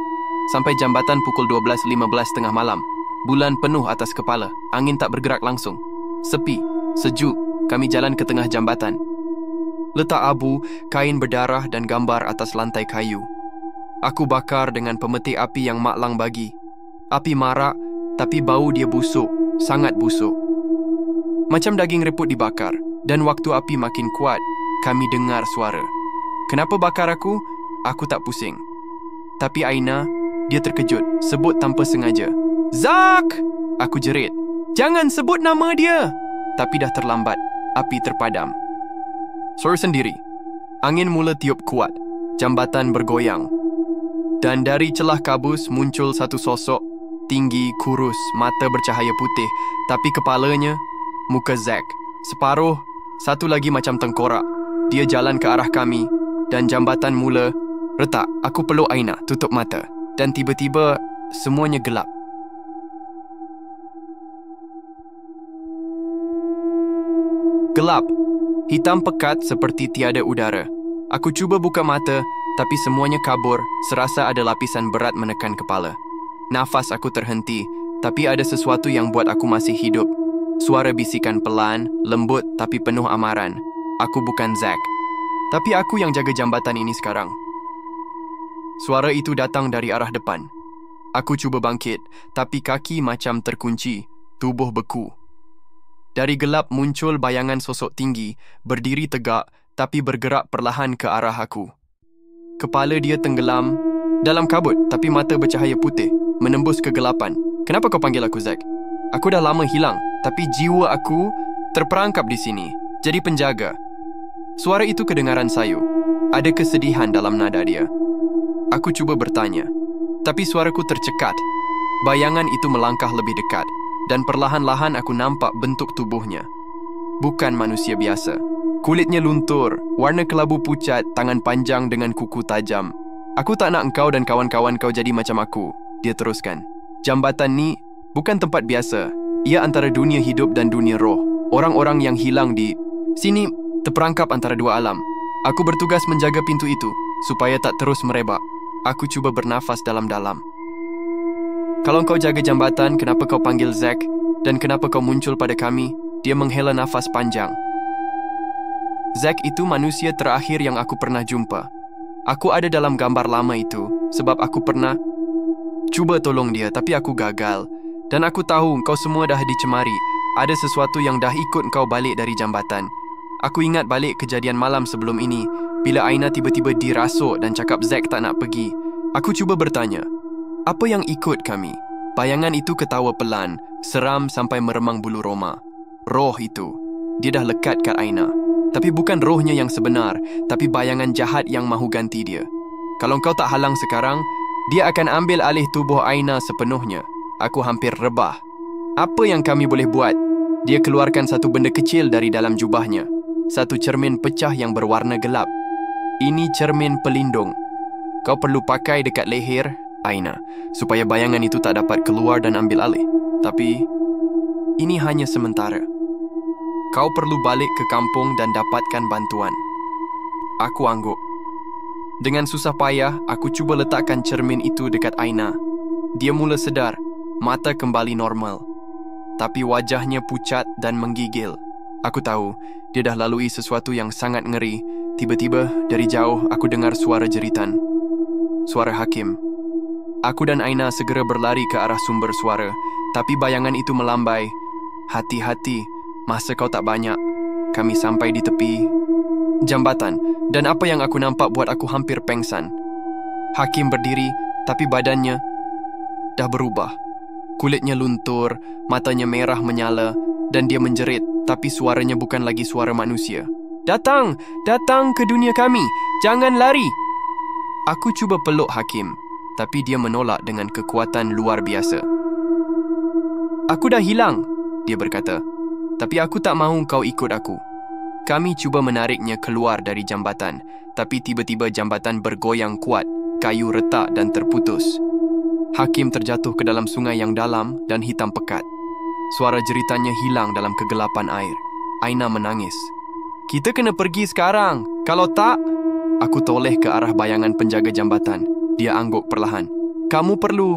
A: Sampai jambatan pukul 12.15 tengah malam. Bulan penuh atas kepala. Angin tak bergerak langsung. Sepi, sejuk. Kami jalan ke tengah jambatan. Letak abu, kain berdarah dan gambar atas lantai kayu. Aku bakar dengan pemetik api yang Mak Lang bagi. Api marak, tapi bau dia busuk. Sangat busuk. Macam daging reput dibakar. Dan waktu api makin kuat, kami dengar suara. Kenapa bakar aku? Aku tak pusing. Tapi Aina, dia terkejut, sebut tanpa sengaja. Zack! Aku jerit. Jangan sebut nama dia! Tapi dah terlambat. Api terpadam. Suara sendiri. Angin mula tiup kuat. Jambatan bergoyang. Dan dari celah kabus muncul satu sosok. Tinggi, kurus, mata bercahaya putih. Tapi kepalanya, muka Zack. Separuh, satu lagi macam tengkorak. Dia jalan ke arah kami. Dan jambatan mula retak. Aku peluk Aina, tutup mata. Dan tiba-tiba, semuanya gelap. Gelap. Hitam pekat seperti tiada udara. Aku cuba buka mata, tapi semuanya kabur, serasa ada lapisan berat menekan kepala. Nafas aku terhenti, tapi ada sesuatu yang buat aku masih hidup. Suara bisikan pelan, lembut tapi penuh amaran. Aku bukan Zack. Tapi aku yang jaga jambatan ini sekarang. Suara itu datang dari arah depan. Aku cuba bangkit, tapi kaki macam terkunci, tubuh beku. Dari gelap muncul bayangan sosok tinggi, berdiri tegak tapi bergerak perlahan ke arah aku. Kepala dia tenggelam dalam kabut tapi mata bercahaya putih, menembus kegelapan. Kenapa kau panggil aku Zack? Aku dah lama hilang, tapi jiwa aku terperangkap di sini, jadi penjaga. Suara itu kedengaran sayu. Ada kesedihan dalam nada dia. Aku cuba bertanya, tapi suaraku tercekat. Bayangan itu melangkah lebih dekat, dan perlahan-lahan aku nampak bentuk tubuhnya. Bukan manusia biasa. Kulitnya luntur, warna kelabu pucat, tangan panjang dengan kuku tajam. Aku tak nak engkau dan kawan-kawan kau jadi macam aku, dia teruskan. Jambatan ni bukan tempat biasa. Ia antara dunia hidup dan dunia roh. Orang-orang yang hilang di sini terperangkap antara dua alam. Aku bertugas menjaga pintu itu supaya tak terus merebak. Aku cuba bernafas dalam-dalam. Kalau kau jaga jambatan, kenapa kau panggil Zack? Dan kenapa kau muncul pada kami? Dia menghela nafas panjang. Zack itu manusia terakhir yang aku pernah jumpa. Aku ada dalam gambar lama itu sebab aku pernah cuba tolong dia, tapi aku gagal. Dan aku tahu kau semua dah dicemari. Ada sesuatu yang dah ikut kau balik dari jambatan. Aku ingat balik kejadian malam sebelum ini, bila Aina tiba-tiba dirasuk dan cakap Zack tak nak pergi. Aku cuba bertanya, apa yang ikut kami? Bayangan itu ketawa pelan, seram sampai meremang bulu roma. Roh itu, dia dah lekat kat Aina. Tapi bukan rohnya yang sebenar, tapi bayangan jahat yang mahu ganti dia. Kalau kau tak halang sekarang, dia akan ambil alih tubuh Aina sepenuhnya. Aku hampir rebah. Apa yang kami boleh buat? Dia keluarkan satu benda kecil dari dalam jubahnya. Satu cermin pecah yang berwarna gelap. Ini cermin pelindung. Kau perlu pakai dekat leher Aina, supaya bayangan itu tak dapat keluar dan ambil alih. Tapi, ini hanya sementara. Kau perlu balik ke kampung dan dapatkan bantuan. Aku angguk. Dengan susah payah, aku cuba letakkan cermin itu dekat Aina. Dia mula sedar, mata kembali normal. Tapi wajahnya pucat dan menggigil. Aku tahu, dia dah lalui sesuatu yang sangat ngeri. Tiba-tiba, dari jauh, aku dengar suara jeritan. Suara Hakim. Aku dan Aina segera berlari ke arah sumber suara, tapi bayangan itu melambai. Hati-hati, masa kau tak banyak. Kami sampai di tepi jambatan, dan apa yang aku nampak buat aku hampir pengsan. Hakim berdiri, tapi badannya dah berubah. Kulitnya luntur, matanya merah menyala, dan dia menjerit, tapi suaranya bukan lagi suara manusia. Datang! Datang ke dunia kami! Jangan lari! Aku cuba peluk Hakim, tapi dia menolak dengan kekuatan luar biasa. Aku dah hilang, dia berkata. Tapi aku tak mahu kau ikut aku. Kami cuba menariknya keluar dari jambatan, tapi tiba-tiba jambatan bergoyang kuat, kayu retak dan terputus. Hakim terjatuh ke dalam sungai yang dalam dan hitam pekat. Suara jeritannya hilang dalam kegelapan air. Aina menangis. Kita kena pergi sekarang. Kalau tak... Aku toleh ke arah bayangan penjaga jambatan. Dia angguk perlahan. Kamu perlu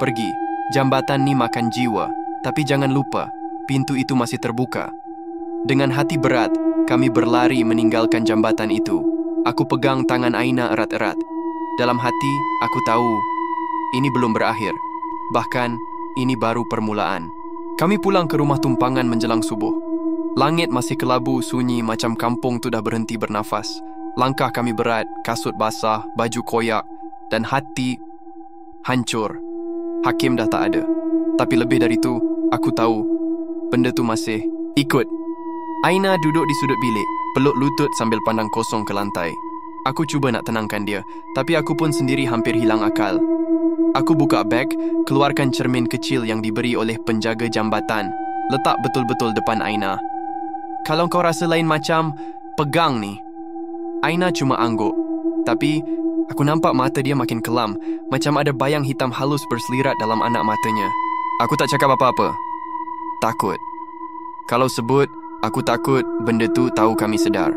A: pergi. Jambatan ni makan jiwa. Tapi jangan lupa, pintu itu masih terbuka. Dengan hati berat, kami berlari meninggalkan jambatan itu. Aku pegang tangan Aina erat-erat. Dalam hati, aku tahu ini belum berakhir. Bahkan, ini baru permulaan. Kami pulang ke rumah tumpangan menjelang subuh. Langit masih kelabu sunyi macam kampung tu dah berhenti bernafas. Langkah kami berat, kasut basah, baju koyak dan hati hancur. Hakim dah tak ada. Tapi lebih dari itu, aku tahu benda tu masih ikut. Aina duduk di sudut bilik, peluk lutut sambil pandang kosong ke lantai. Aku cuba nak tenangkan dia, tapi aku pun sendiri hampir hilang akal. Aku buka beg, keluarkan cermin kecil yang diberi oleh penjaga jambatan. Letak betul-betul depan Aina. Kalau kau rasa lain macam, pegang ni. Aina cuma angguk. Tapi, aku nampak mata dia makin kelam, macam ada bayang hitam halus berselirat dalam anak matanya. Aku tak cakap apa-apa. Takut. Kalau sebut, aku takut benda tu tahu kami sedar.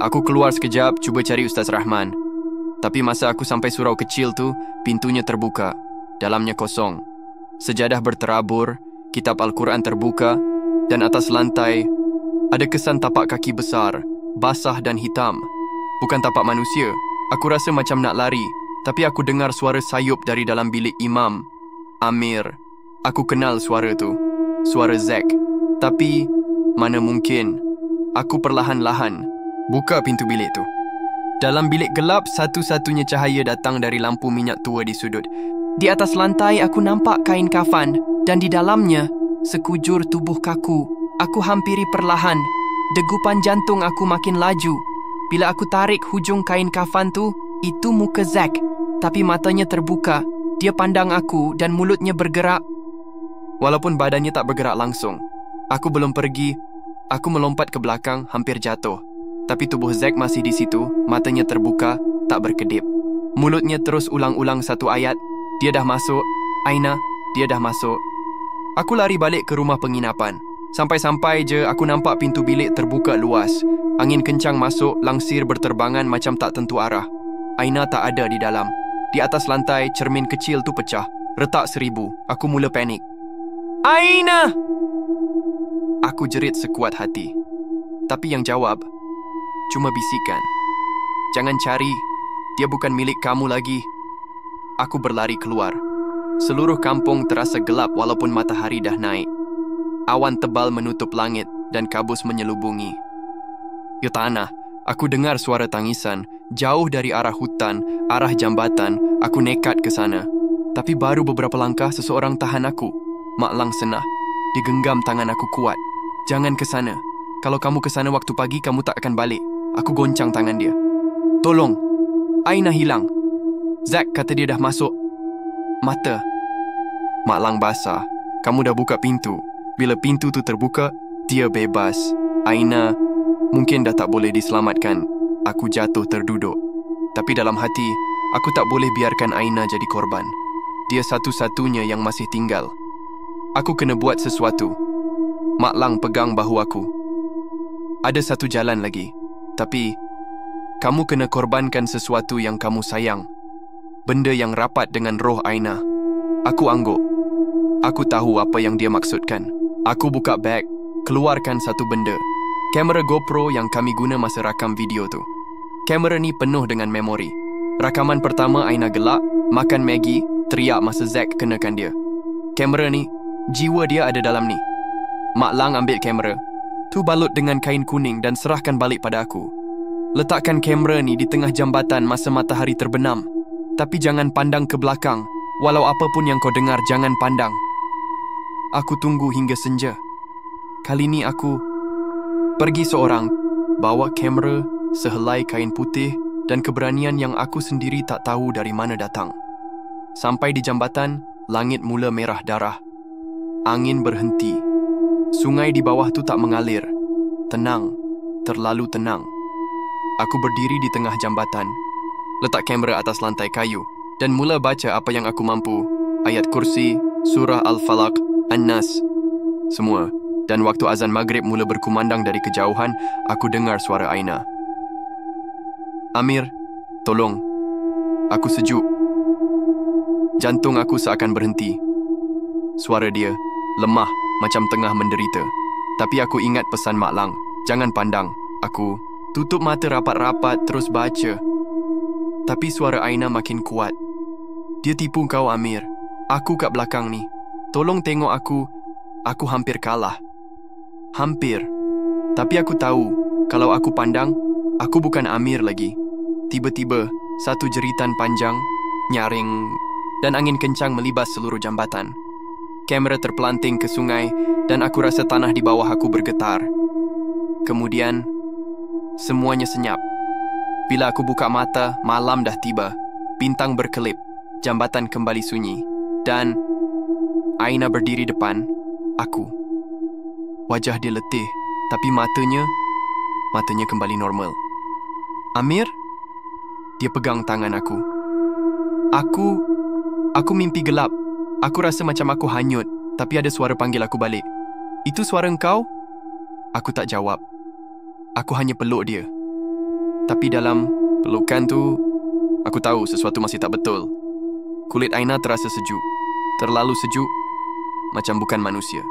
A: Aku keluar sekejap, cuba cari Ustaz Rahman. Tapi masa aku sampai surau kecil tu, pintunya terbuka. Dalamnya kosong. Sejadah berterabur, kitab Al-Quran terbuka, Dan atas lantai, ada kesan tapak kaki besar, basah dan hitam. Bukan tapak manusia. Aku rasa macam nak lari, tapi aku dengar suara sayup dari dalam bilik imam. Amir. Aku kenal suara tu. Suara Zack. Tapi, mana mungkin. Aku perlahan-lahan buka pintu bilik tu. Dalam bilik gelap, satu-satunya cahaya datang dari lampu minyak tua di sudut. Di atas lantai, aku nampak kain kafan. Dan di dalamnya, sekujur tubuh kaku. Aku hampiri perlahan. Degupan jantung aku makin laju. Bila aku tarik hujung kain kafan tu, itu muka Zack. Tapi matanya terbuka. Dia pandang aku dan mulutnya bergerak. Walaupun badannya tak bergerak langsung. Aku belum pergi. Aku melompat ke belakang, hampir jatuh. Tapi tubuh Zack masih di situ, matanya terbuka, tak berkedip. Mulutnya terus ulang-ulang satu ayat. Dia dah masuk. Aina, dia dah masuk. Aku lari balik ke rumah penginapan. Sampai-sampai je aku nampak pintu bilik terbuka luas. Angin kencang masuk, langsir berterbangan macam tak tentu arah. Aina tak ada di dalam. Di atas lantai, cermin kecil tu pecah. Retak 1000. Aku mula panik. Aina! Aku jerit sekuat hati. Tapi yang jawab, cuma bisikan. Jangan cari. Dia bukan milik kamu lagi. Aku berlari keluar. Seluruh kampung terasa gelap walaupun matahari dah naik. Awan tebal menutup langit dan kabus menyelubungi. Ya tanah, aku dengar suara tangisan. Jauh dari arah hutan, arah jambatan, aku nekat ke sana. Tapi baru beberapa langkah, seseorang tahan aku. Mak Lang senah. Dia genggam tangan aku kuat. Jangan ke sana. Kalau kamu ke sana waktu pagi, kamu tak akan balik. Aku goncang tangan dia. Tolong. Aina hilang. Zack kata dia dah masuk. Mata. Mak Lang basah. Kamu dah buka pintu. Bila pintu tu terbuka, dia bebas. Aina mungkin dah tak boleh diselamatkan. Aku jatuh terduduk. Tapi dalam hati, aku tak boleh biarkan Aina jadi korban. Dia satu-satunya yang masih tinggal. Aku kena buat sesuatu. Mak Lang pegang bahu aku. Ada satu jalan lagi. Tapi, kamu kena korbankan sesuatu yang kamu sayang. Benda yang rapat dengan roh Aina. Aku angguk. Aku tahu apa yang dia maksudkan. Aku buka beg, keluarkan satu benda. Kamera GoPro yang kami guna masa rakam video tu. Kamera ni penuh dengan memori. Rakaman pertama Aina gelak, makan Maggi, teriak masa Zack kenakan dia. Kamera ni, jiwa dia ada dalam ni. Mak Lang ambil kamera. Tu balut dengan kain kuning dan serahkan balik pada aku. Letakkan kamera ni di tengah jambatan masa matahari terbenam. Tapi jangan pandang ke belakang. Walau apapun yang kau dengar, jangan pandang. Aku tunggu hingga senja. Kali ni aku pergi seorang, bawa kamera, sehelai kain putih dan keberanian yang aku sendiri tak tahu dari mana datang. Sampai di jambatan, langit mula merah darah. Angin berhenti. Sungai di bawah tu tak mengalir. Tenang, terlalu tenang. Aku berdiri di tengah jambatan, letak kamera atas lantai kayu dan mula baca apa yang aku mampu. Ayat kursi, surah Al-Falaq, An-Nas, semua. Dan waktu azan maghrib mula berkumandang dari kejauhan, aku dengar suara Aina. Amir, tolong. Aku sejuk. Jantung aku seakan berhenti. Suara dia lemah macam tengah menderita. Tapi aku ingat pesan Mak Lang. Jangan pandang. Aku tutup mata rapat-rapat terus baca. Tapi suara Aina makin kuat. Dia tipu kau, Amir. Aku kat belakang ni. Tolong tengok aku. Aku hampir kalah. Hampir. Tapi aku tahu, kalau aku pandang, aku bukan Amir lagi. Tiba-tiba, satu jeritan panjang, nyaring, dan angin kencang melibas seluruh jambatan. Kamera terpelanting ke sungai dan aku rasa tanah di bawah aku bergetar. Kemudian, semuanya senyap. Bila aku buka mata, malam dah tiba. Bintang berkelip, jambatan kembali sunyi. Dan Aina berdiri depan aku. Wajah dia letih, tapi matanya kembali normal. Amir? Dia pegang tangan aku. Aku mimpi gelap. Aku rasa macam aku hanyut, tapi ada suara panggil aku balik. Itu suara engkau? Aku tak jawab. Aku hanya peluk dia. Tapi dalam pelukan tu, aku tahu sesuatu masih tak betul. Kulit Aina terasa sejuk. Terlalu sejuk, macam bukan manusia.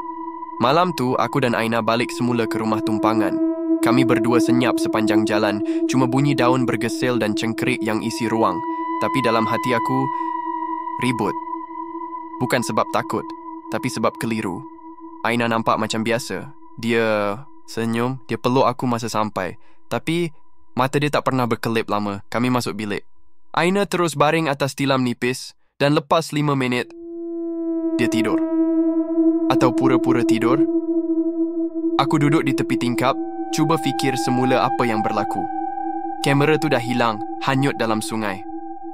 A: Malam tu, aku dan Aina balik semula ke rumah tumpangan. Kami berdua senyap sepanjang jalan, cuma bunyi daun bergesel dan cengkerik yang isi ruang. Tapi dalam hati aku, ribut. Bukan sebab takut, tapi sebab keliru. Aina nampak macam biasa. Dia senyum, dia peluk aku masa sampai. Tapi mata dia tak pernah berkelip lama. Kami masuk bilik. Aina terus baring atas tilam nipis dan lepas 5 minit, dia tidur. Atau pura-pura tidur. Aku duduk di tepi tingkap, cuba fikir semula apa yang berlaku. Kamera tu dah hilang, hanyut dalam sungai.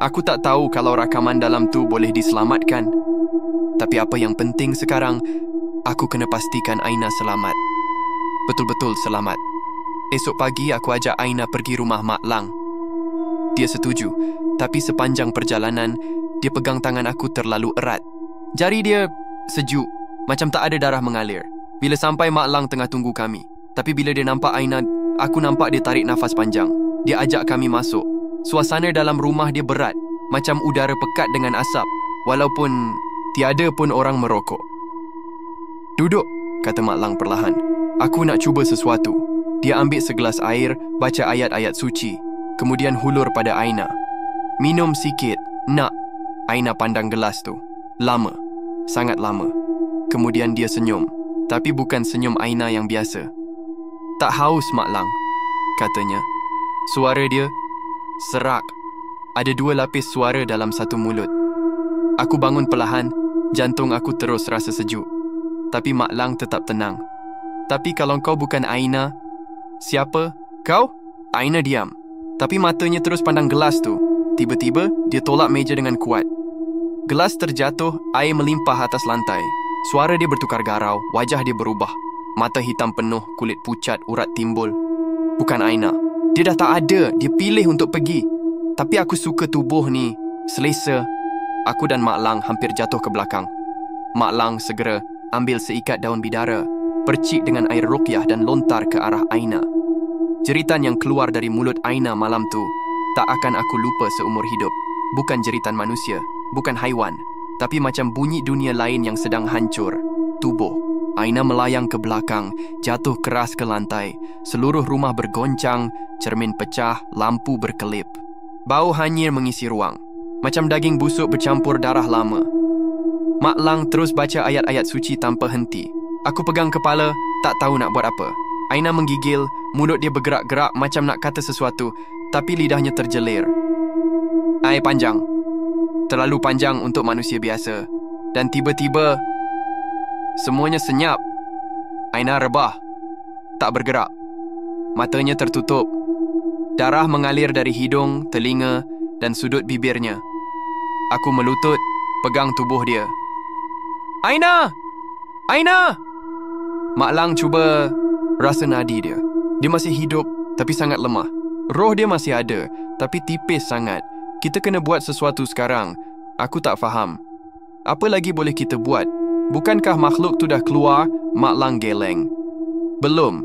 A: Aku tak tahu kalau rakaman dalam tu boleh diselamatkan. Tapi apa yang penting sekarang, aku kena pastikan Aina selamat. Betul-betul selamat. Esok pagi aku ajak Aina pergi rumah Mak Lang. Dia setuju, tapi sepanjang perjalanan, dia pegang tangan aku terlalu erat. Jari dia sejuk, macam tak ada darah mengalir. Bila sampai Mak Lang tengah tunggu kami. Tapi bila dia nampak Aina, aku nampak dia tarik nafas panjang. Dia ajak kami masuk. Suasana dalam rumah dia berat, macam udara pekat dengan asap, walaupun tiada pun orang merokok. "Duduk," kata Mak Lang perlahan. "Aku nak cuba sesuatu." Dia ambil segelas air, baca ayat-ayat suci, kemudian hulur pada Aina. "Minum sikit, nak." Aina pandang gelas tu. Lama, sangat lama. Kemudian dia senyum, tapi bukan senyum Aina yang biasa. "Tak haus, Mak Lang," katanya. Suara dia serak. Ada 2 lapis suara dalam satu mulut. Aku bangun perlahan, jantung aku terus rasa sejuk. Tapi Mak Lang tetap tenang. "Tapi kalau kau bukan Aina, siapa? Kau?" Aina diam, tapi matanya terus pandang gelas tu. Tiba-tiba, dia tolak meja dengan kuat. Gelas terjatuh, air melimpah atas lantai. Suara dia bertukar garau, wajah dia berubah. Mata hitam penuh, kulit pucat, urat timbul. Bukan Aina. Dia dah tak ada, dia pilih untuk pergi. Tapi aku suka tubuh ni, selesa. Aku dan Mak Lang hampir jatuh ke belakang. Mak Lang segera ambil seikat daun bidara, percik dengan air ruqyah dan lontar ke arah Aina. Jeritan yang keluar dari mulut Aina malam tu tak akan aku lupa seumur hidup. Bukan jeritan manusia, bukan haiwan, tapi macam bunyi dunia lain yang sedang hancur. Tubuh Aina melayang ke belakang, jatuh keras ke lantai. Seluruh rumah bergoncang, cermin pecah, lampu berkelip. Bau hanyir mengisi ruang, macam daging busuk bercampur darah lama. Mak Lang terus baca ayat-ayat suci tanpa henti. Aku pegang kepala, tak tahu nak buat apa. Aina menggigil, mulut dia bergerak-gerak macam nak kata sesuatu, tapi lidahnya terjelir. Air panjang. Terlalu panjang untuk manusia biasa. Dan tiba-tiba, semuanya senyap. Aina rebah, tak bergerak. Matanya tertutup. Darah mengalir dari hidung, telinga dan sudut bibirnya. Aku melutut, pegang tubuh dia. "Aina! Aina!" Mak Lang cuba rasa nadi dia. Dia masih hidup, tapi sangat lemah. Roh dia masih ada, tapi tipis sangat. Kita kena buat sesuatu sekarang. Aku tak faham. Apa lagi boleh kita buat? Bukankah makhluk tu dah keluar? Mak Lang geleng. Belum.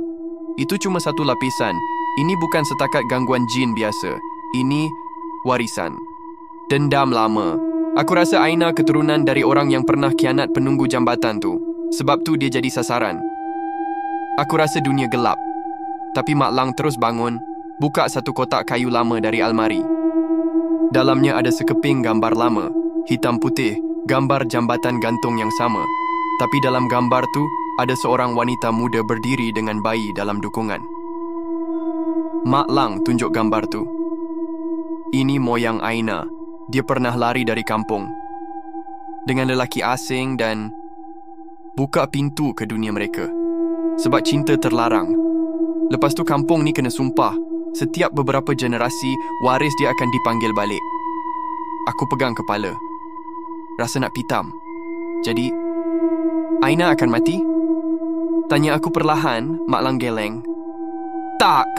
A: Itu cuma satu lapisan. Ini bukan setakat gangguan jin biasa. Ini warisan. Dendam lama. Aku rasa Aina keturunan dari orang yang pernah khianat penunggu jambatan tu. Sebab tu dia jadi sasaran. Aku rasa dunia gelap. Tapi Mak Lang terus bangun, buka satu kotak kayu lama dari almari. Dalamnya ada sekeping gambar lama, hitam putih, gambar jambatan gantung yang sama. Tapi dalam gambar tu, ada seorang wanita muda berdiri dengan bayi dalam dukungan. Mak Lang tunjuk gambar tu. Ini moyang Aina. Dia pernah lari dari kampung dengan lelaki asing dan buka pintu ke dunia mereka. Sebab cinta terlarang. Lepas tu kampung ni kena sumpah. Setiap beberapa generasi, waris dia akan dipanggil balik. Aku pegang kepala. Rasa nak pitam. Jadi, Aina akan mati? Tanya aku perlahan, Mak Lang geleng. Tak!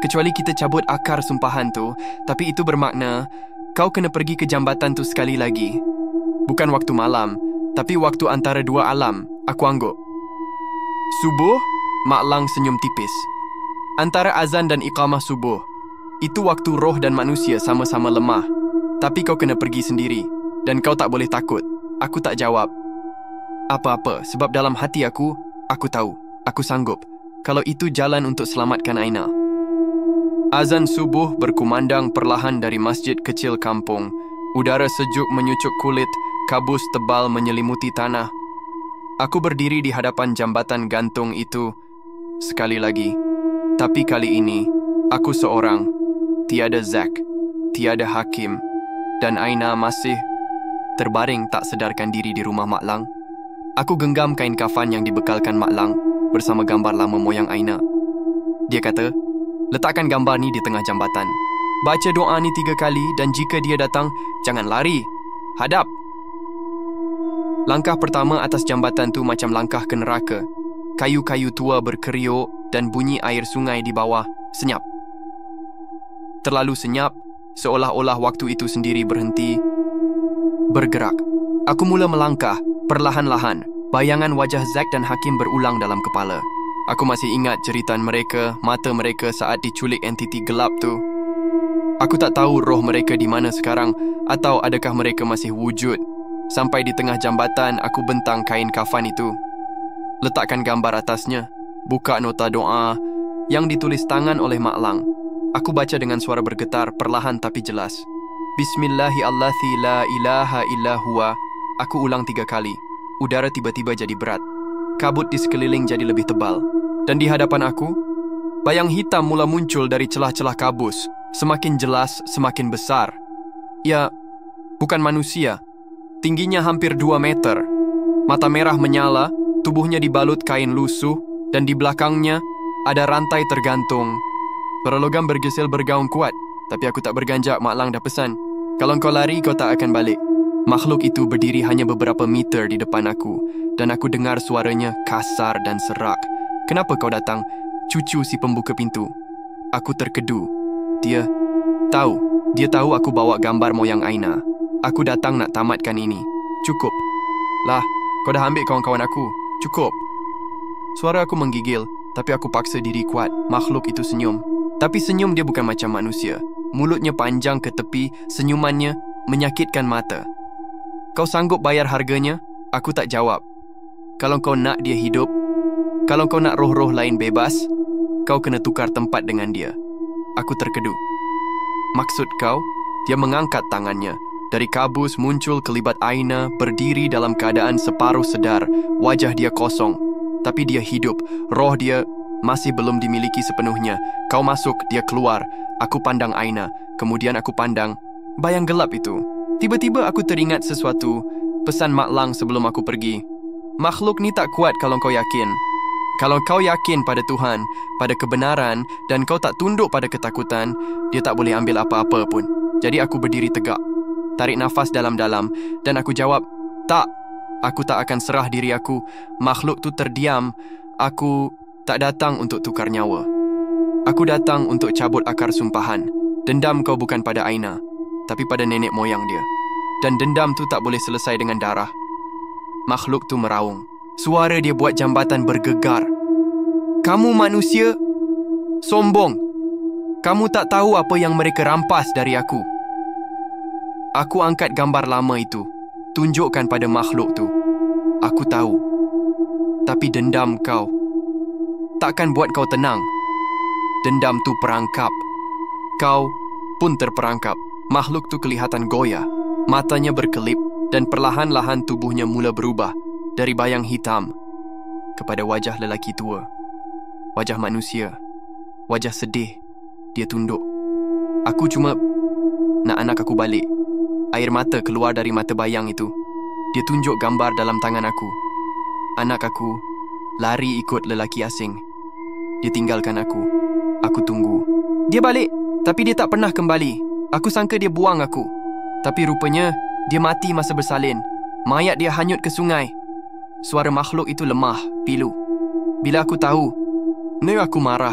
A: Kecuali kita cabut akar sumpahan tu, tapi itu bermakna kau kena pergi ke jambatan tu sekali lagi. Bukan waktu malam, tapi waktu antara 2 alam, aku angguk. Subuh? Mak Lang senyum tipis. Antara azan dan iqamah subuh. Itu waktu roh dan manusia sama-sama lemah. Tapi kau kena pergi sendiri. Dan kau tak boleh takut. Aku tak jawab apa-apa sebab dalam hati aku, Aku tahu, aku sanggup. Kalau itu jalan untuk selamatkan Aina. Azan subuh berkumandang perlahan dari masjid kecil kampung. Udara sejuk menyucuk kulit, kabus tebal menyelimuti tanah. Aku berdiri di hadapan jambatan gantung itu sekali lagi. Tapi kali ini, aku seorang. Tiada Zack, tiada Hakim, dan Aina masih terbaring tak sedarkan diri di rumah Mak Lang. Aku genggam kain kafan yang dibekalkan Mak Lang bersama gambar lama moyang Aina. Dia kata, letakkan gambar ni di tengah jambatan. Baca doa ni 3 kali dan jika dia datang, jangan lari. Hadap. Langkah pertama atas jambatan tu macam langkah ke neraka. Kayu-kayu tua berkeriuk dan bunyi air sungai di bawah senyap. Terlalu senyap, seolah-olah waktu itu sendiri berhenti bergerak. Aku mula melangkah, perlahan-lahan. Bayangan wajah Zack dan Hakim berulang dalam kepala. Aku masih ingat jeritan mereka, mata mereka saat diculik entiti gelap tu. Aku tak tahu roh mereka di mana sekarang atau adakah mereka masih wujud. Sampai di tengah jambatan, aku bentang kain kafan itu. Letakkan gambar atasnya. Buka nota doa yang ditulis tangan oleh Mak Lang. Aku baca dengan suara bergetar, perlahan tapi jelas. Bismillahillazi la ilaha illa huwa. Aku ulang 3 kali. Udara tiba-tiba jadi berat. Kabut di sekeliling jadi lebih tebal. Dan di hadapan aku, bayang hitam mula muncul dari celah-celah kabus. Semakin jelas, semakin besar. Ya, bukan manusia. Tingginya hampir 2 meter. Mata merah menyala, tubuhnya dibalut kain lusuh, dan di belakangnya ada rantai tergantung. Suara logam bergesel bergaung kuat, tapi aku tak berganjak. Mak Lang dah pesan, kalau kau lari, kau tak akan balik. Makhluk itu berdiri hanya beberapa meter di depan aku, dan aku dengar suaranya kasar dan serak. Kenapa kau datang? Cucu si pembuka pintu. Aku terkedu. Dia tahu aku bawa gambar moyang Aina. Aku datang nak tamatkan ini. Cukup. Lah, kau dah ambil kawan-kawan aku. Cukup. Suara aku menggigil, tapi aku paksa diri kuat. Makhluk itu senyum. Tapi senyum dia bukan macam manusia. Mulutnya panjang ke tepi, senyumannya menyakitkan mata. Kau sanggup bayar harganya? Aku tak jawab. Kalau kau nak dia hidup, kalau kau nak roh-roh lain bebas, kau kena tukar tempat dengan dia. Aku terkedu. Maksud kau? Dia mengangkat tangannya. Dari kabus muncul kelibat Aina berdiri dalam keadaan separuh sedar. Wajah dia kosong. Tapi dia hidup. Roh dia masih belum dimiliki sepenuhnya. Kau masuk, dia keluar. Aku pandang Aina. Kemudian aku pandang bayang gelap itu. Tiba-tiba aku teringat sesuatu. Pesan Mak Lang sebelum aku pergi. Makhluk ni tak kuat kalau kau yakin. Kalau kau yakin pada Tuhan, pada kebenaran, dan kau tak tunduk pada ketakutan, dia tak boleh ambil apa-apa pun. Jadi aku berdiri tegak. Tarik nafas dalam-dalam. Dan aku jawab, tak. Aku tak akan serah diri aku. Makhluk tu terdiam. Aku tak datang untuk tukar nyawa. Aku datang untuk cabut akar sumpahan. Dendam kau bukan pada Aina, tapi pada nenek moyang dia. Dan dendam tu tak boleh selesai dengan darah. Makhluk tu meraung. Suara dia buat jambatan bergegar. Kamu manusia sombong. Kamu tak tahu apa yang mereka rampas dari aku. Aku angkat gambar lama itu. Tunjukkan pada makhluk tu. Aku tahu. Tapi dendam kau takkan buat kau tenang. Dendam tu perangkap. Kau pun terperangkap. Makhluk tu kelihatan goyah. Matanya berkelip dan perlahan-lahan tubuhnya mula berubah. Dari bayang hitam kepada wajah lelaki tua. Wajah manusia. Wajah sedih. Dia tunduk. Aku cuma nak anak aku balik. Air mata keluar dari mata bayang itu. Dia tunjuk gambar dalam tangan aku. Anak aku lari ikut lelaki asing. Dia tinggalkan aku. Aku tunggu. Dia balik, tapi dia tak pernah kembali. Aku sangka dia buang aku. Tapi rupanya dia mati masa bersalin. Mayat dia hanyut ke sungai. Suara makhluk itu lemah, pilu. Bila aku tahu, aku marah.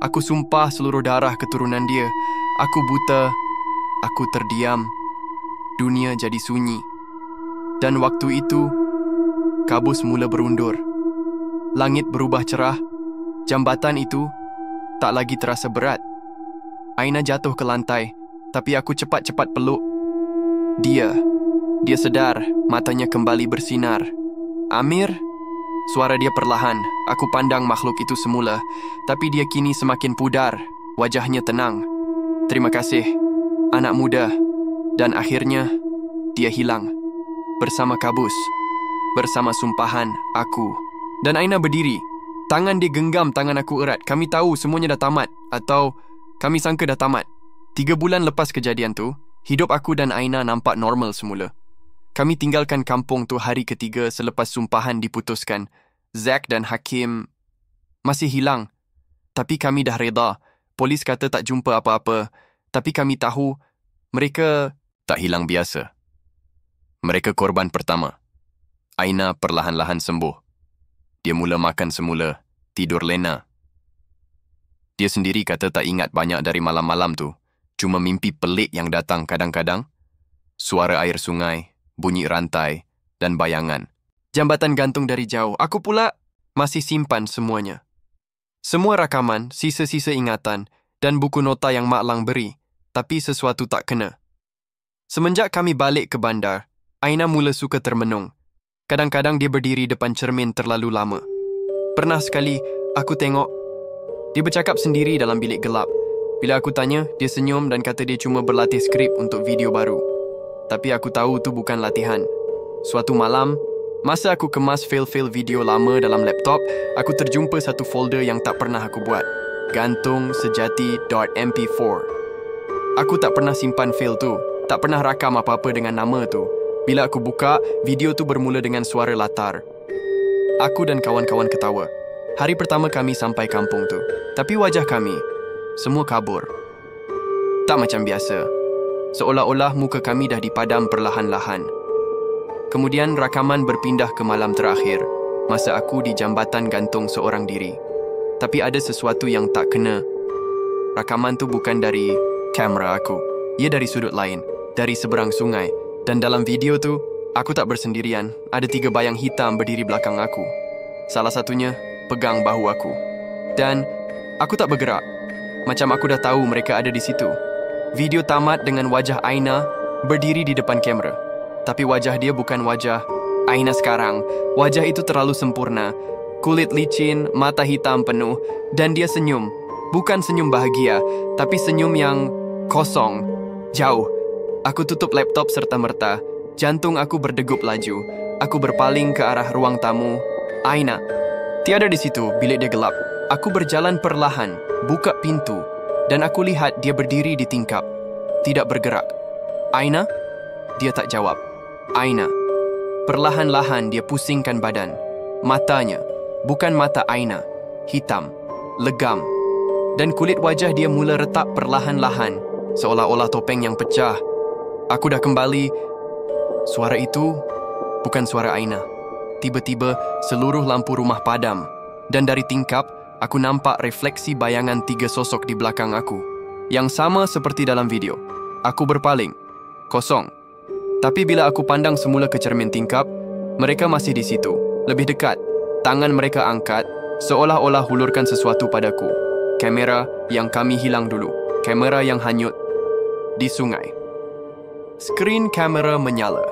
A: Aku sumpah seluruh darah keturunan dia. Aku buta. Aku terdiam. Dunia jadi sunyi. Dan waktu itu, kabus mula berundur. Langit berubah cerah. Jambatan itu tak lagi terasa berat. Aina jatuh ke lantai, tapi aku cepat-cepat peluk. Dia sedar, matanya kembali bersinar. Amir, Suara dia perlahan. Aku pandang makhluk itu semula, tapi dia kini semakin pudar. Wajahnya tenang. Terima kasih, anak muda. Dan akhirnya, dia hilang. Bersama kabus. Bersama sumpahan aku. Dan Aina berdiri. Tangan dia genggam tangan aku erat. Kami tahu semuanya dah tamat. Atau kami sangka dah tamat. 3 bulan lepas kejadian tu, hidup aku dan Aina nampak normal semula. Kami tinggalkan kampung tu hari ketiga selepas sumpahan diputuskan. Zack dan Hakim masih hilang. Tapi kami dah reda. Polis kata tak jumpa apa-apa. Tapi kami tahu mereka tak hilang biasa. Mereka korban pertama. Aina perlahan-lahan sembuh. Dia mula makan semula, tidur lena. Dia sendiri kata tak ingat banyak dari malam-malam tu. Cuma mimpi pelik yang datang kadang-kadang. Suara air sungai, bunyi rantai dan bayangan. Jambatan gantung dari jauh. Aku pula masih simpan semuanya. Semua rakaman, sisa-sisa ingatan dan buku nota yang Mak Lang beri. Tapi sesuatu tak kena. Semenjak kami balik ke bandar, Aina mula suka termenung. Kadang-kadang dia berdiri depan cermin terlalu lama. Pernah sekali, aku tengok dia bercakap sendiri dalam bilik gelap. Bila aku tanya, dia senyum dan kata dia cuma berlatih skrip untuk video baru. Tapi aku tahu tu bukan latihan. Suatu malam, masa aku kemas file-file video lama dalam laptop, aku terjumpa satu folder yang tak pernah aku buat. Gantungsejati.mp4. Aku tak pernah simpan file tu. Tak pernah rakam apa-apa dengan nama tu. Bila aku buka, video tu bermula dengan suara latar. Aku dan kawan-kawan ketawa. Hari pertama kami sampai kampung tu. Tapi wajah kami, semua kabur. Tak macam biasa. Seolah-olah muka kami dah dipadam perlahan-lahan. Kemudian rakaman berpindah ke malam terakhir, masa aku di jambatan gantung seorang diri. Tapi ada sesuatu yang tak kena. Rakaman tu bukan dari kamera aku. Ia dari sudut lain, dari seberang sungai. Dan dalam video tu, aku tak bersendirian. Ada 3 bayang hitam berdiri belakang aku. Salah satunya pegang bahu aku. Dan aku tak bergerak. Macam aku dah tahu mereka ada di situ. Video tamat dengan wajah Aina berdiri di depan kamera. Tapi wajah dia bukan wajah Aina sekarang. Wajah itu terlalu sempurna. Kulit licin, mata hitam penuh. Dan dia senyum. Bukan senyum bahagia, tapi senyum yang kosong. Jauh. Aku tutup laptop serta-merta. Jantung aku berdegup laju. Aku berpaling ke arah ruang tamu. Aina tiada di situ. Bilik dia gelap. Aku berjalan perlahan, buka pintu, dan aku lihat dia berdiri di tingkap, tidak bergerak. Aina? Dia tak jawab. Aina. Perlahan-lahan dia pusingkan badan. Matanya, bukan mata Aina, hitam, legam. Dan kulit wajah dia mula retak perlahan-lahan, seolah-olah topeng yang pecah. Aku dah kembali. Suara itu bukan suara Aina. Tiba-tiba seluruh lampu rumah padam. Dan dari tingkap, aku nampak refleksi bayangan 3 sosok di belakang aku. Yang sama seperti dalam video. Aku berpaling. Kosong. Tapi bila aku pandang semula ke cermin tingkap, mereka masih di situ. Lebih dekat. Tangan mereka angkat, seolah-olah hulurkan sesuatu padaku. Kamera yang kami hilang dulu. Kamera yang hanyut di sungai. Skrin kamera menyala.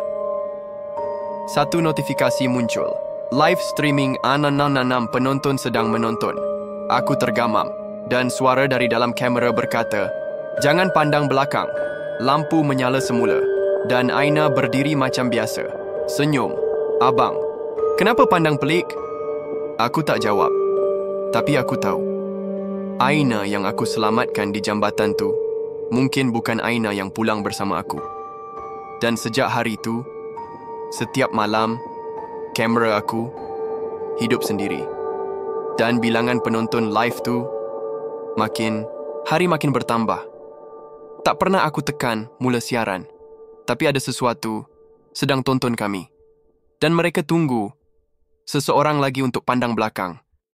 A: Satu notifikasi muncul. Live streaming ananananam penonton sedang menonton. Aku tergamam dan suara dari dalam kamera berkata, "Jangan pandang belakang." Lampu menyala semula dan Aina berdiri macam biasa. Senyum. "Abang, kenapa pandang pelik?" Aku tak jawab. Tapi aku tahu. Aina yang aku selamatkan di jambatan tu mungkin bukan Aina yang pulang bersama aku. Dan sejak hari itu, setiap malam, kamera aku hidup sendiri. Dan bilangan penonton live tu makin bertambah. Tak pernah aku tekan mula siaran. Tapi ada sesuatu sedang tonton kami. Dan mereka tunggu seseorang lagi untuk pandang belakang.